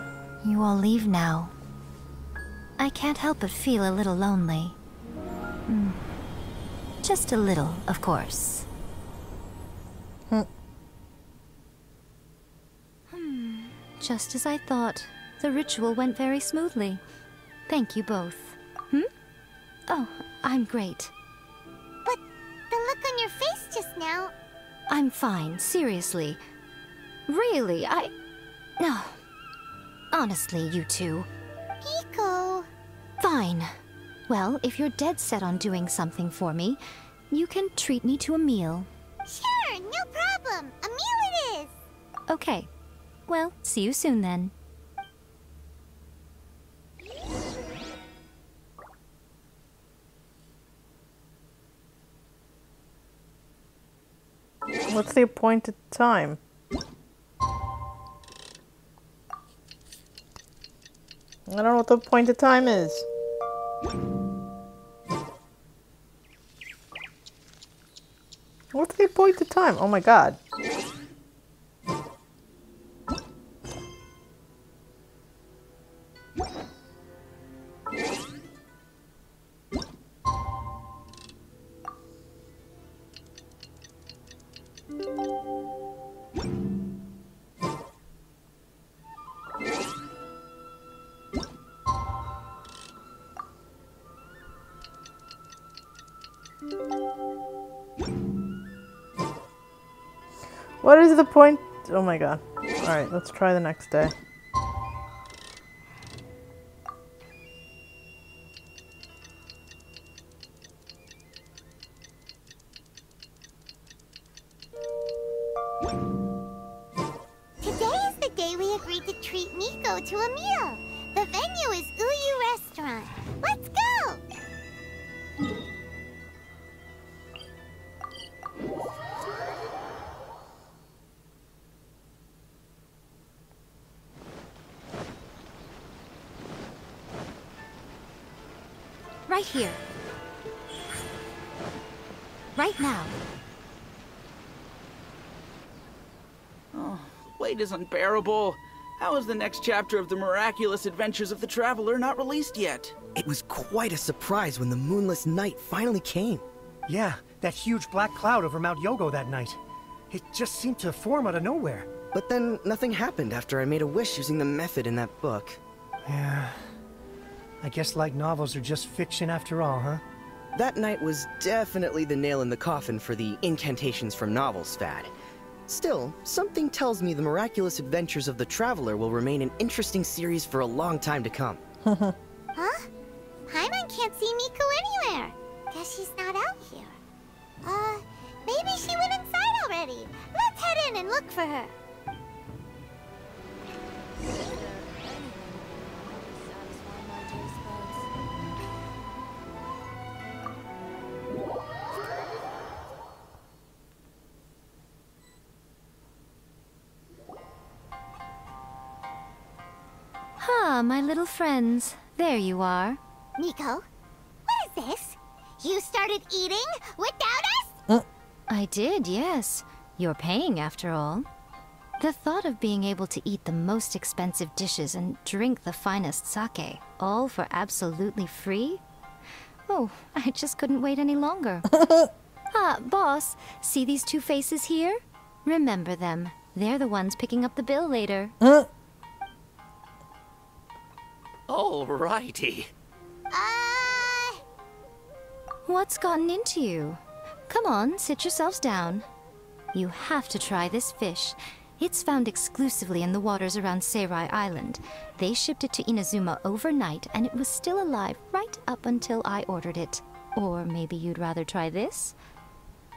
you all leave now, I can't help but feel a little lonely. Just a little, of course. Just as I thought. The ritual went very smoothly. Thank you both. Oh, I'm great. But the look on your face just now... I'm fine, seriously. Really, No. Honestly, you two. Miko... Fine. Well, if you're dead set on doing something for me, you can treat me to a meal. Sure, no problem. A meal it is. Okay. Well, see you soon then. What's the appointed time? I don't know what the appointed time is. What's the appointed time? Oh my god. What is the point? Oh my god. Alright, let's try the next day. Today is the day we agreed to treat Miko to a meal. The venue is Uyu Restaurant. Let's go! Right here. Right now. Oh, wait is unbearable. How is the next chapter of the miraculous adventures of the Traveler not released yet? It was quite a surprise when the moonless night finally came. Yeah, that huge black cloud over Mount Yogo that night. It just seemed to form out of nowhere. But then nothing happened after I made a wish using the method in that book. Yeah. I guess light novels are just fiction after all, huh? That night was definitely the nail in the coffin for the incantations from novels fad. Still, something tells me the miraculous adventures of the Traveler will remain an interesting series for a long time to come. Huh? Paimon can't see Miko anywhere. Guess she's not out here. Maybe she went inside already. Let's head in and look for her. Ah, my little friends. There you are. Miko, what is this? You started eating without us? I did, yes. You're paying after all. The thought of being able to eat the most expensive dishes and drink the finest sake, all for absolutely free? Oh, I just couldn't wait any longer. Boss, see these two faces here? Remember them. They're the ones picking up the bill later. Alrighty. What's gotten into you? Come on, sit yourselves down. You have to try this fish. It's found exclusively in the waters around Seirai Island. They shipped it to Inazuma overnight, and it was still alive right up until I ordered it. Or maybe you'd rather try this?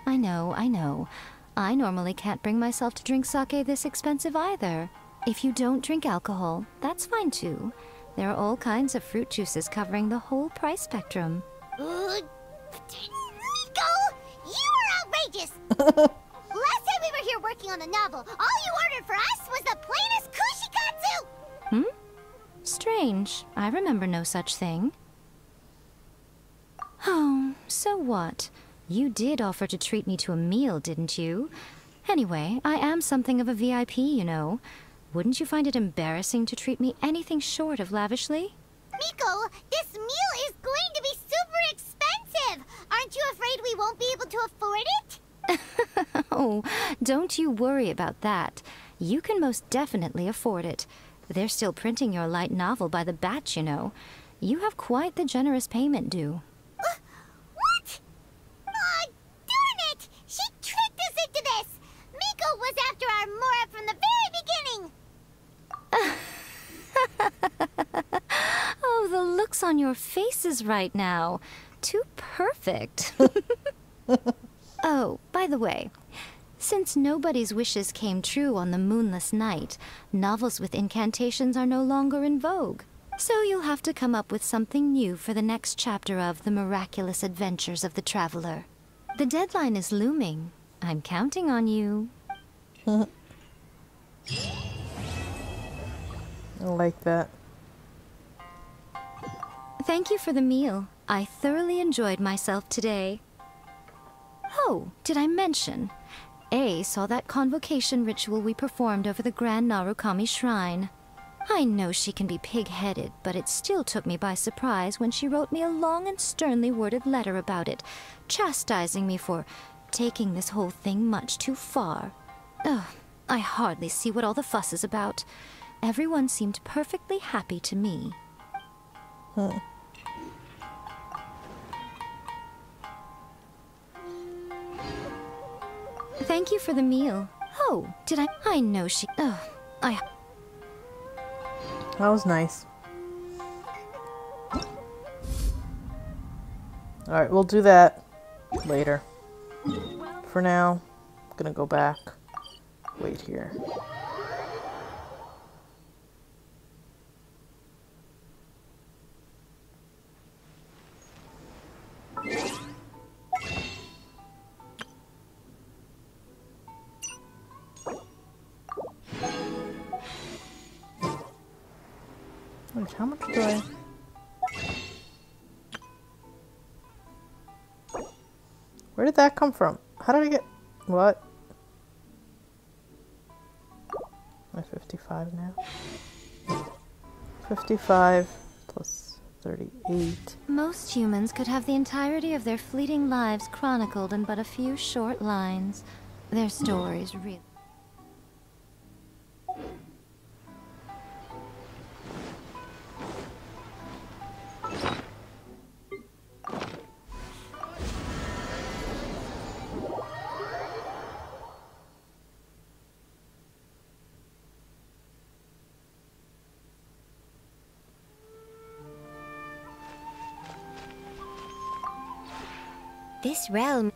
I know, I know. I normally can't bring myself to drink sake this expensive either. If you don't drink alcohol, that's fine too. There are all kinds of fruit juices covering the whole price spectrum. Miko, you are outrageous! Last time we were here working on a novel, all you ordered for us was the plainest kushikatsu! Strange. I remember no such thing. Oh, so what? You did offer to treat me to a meal, didn't you? Anyway, I am something of a VIP, you know. Wouldn't you find it embarrassing to treat me anything short of lavishly? Miko, this meal is going to be super expensive! Aren't you afraid we won't be able to afford it? Oh, don't you worry about that. You can most definitely afford it. They're still printing your light novel by the batch, you know. You have quite the generous payment due. What? Aw, darn it! She tricked us into this! Miko was after our Mora from the very beginning! Oh, the looks on your faces right now. Too perfect. Oh, by the way, since nobody's wishes came true on the moonless night, novels with incantations are no longer in vogue. So you'll have to come up with something new for the next chapter of The Miraculous Adventures of the Traveler. The deadline is looming. I'm counting on you. I like that. Thank you for the meal. I thoroughly enjoyed myself today. Oh, did I mention? A saw that convocation ritual we performed over the Grand Narukami Shrine. I know she can be pig-headed, but it still took me by surprise when she wrote me a long and sternly worded letter about it, chastising me for taking this whole thing much too far. Ugh, I hardly see what all the fuss is about. Everyone seemed perfectly happy to me. Thank you for the meal. Oh, did I know she... Oh, That was nice. Alright, we'll do that later. For now, I'm gonna go back. Wait here. Wait, how much do I... Where did that come from? How did I get... What? I'm 55 now. 55 plus 38. Most humans could have the entirety of their fleeting lives chronicled in but a few short lines. Their stories really... This realm...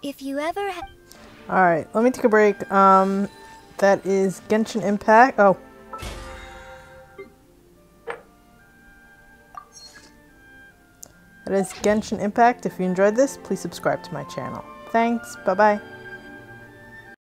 If you ever have... Alright, let me take a break. That is Genshin Impact. Oh. That is Genshin Impact. If you enjoyed this, please subscribe to my channel. Thanks. Bye-bye.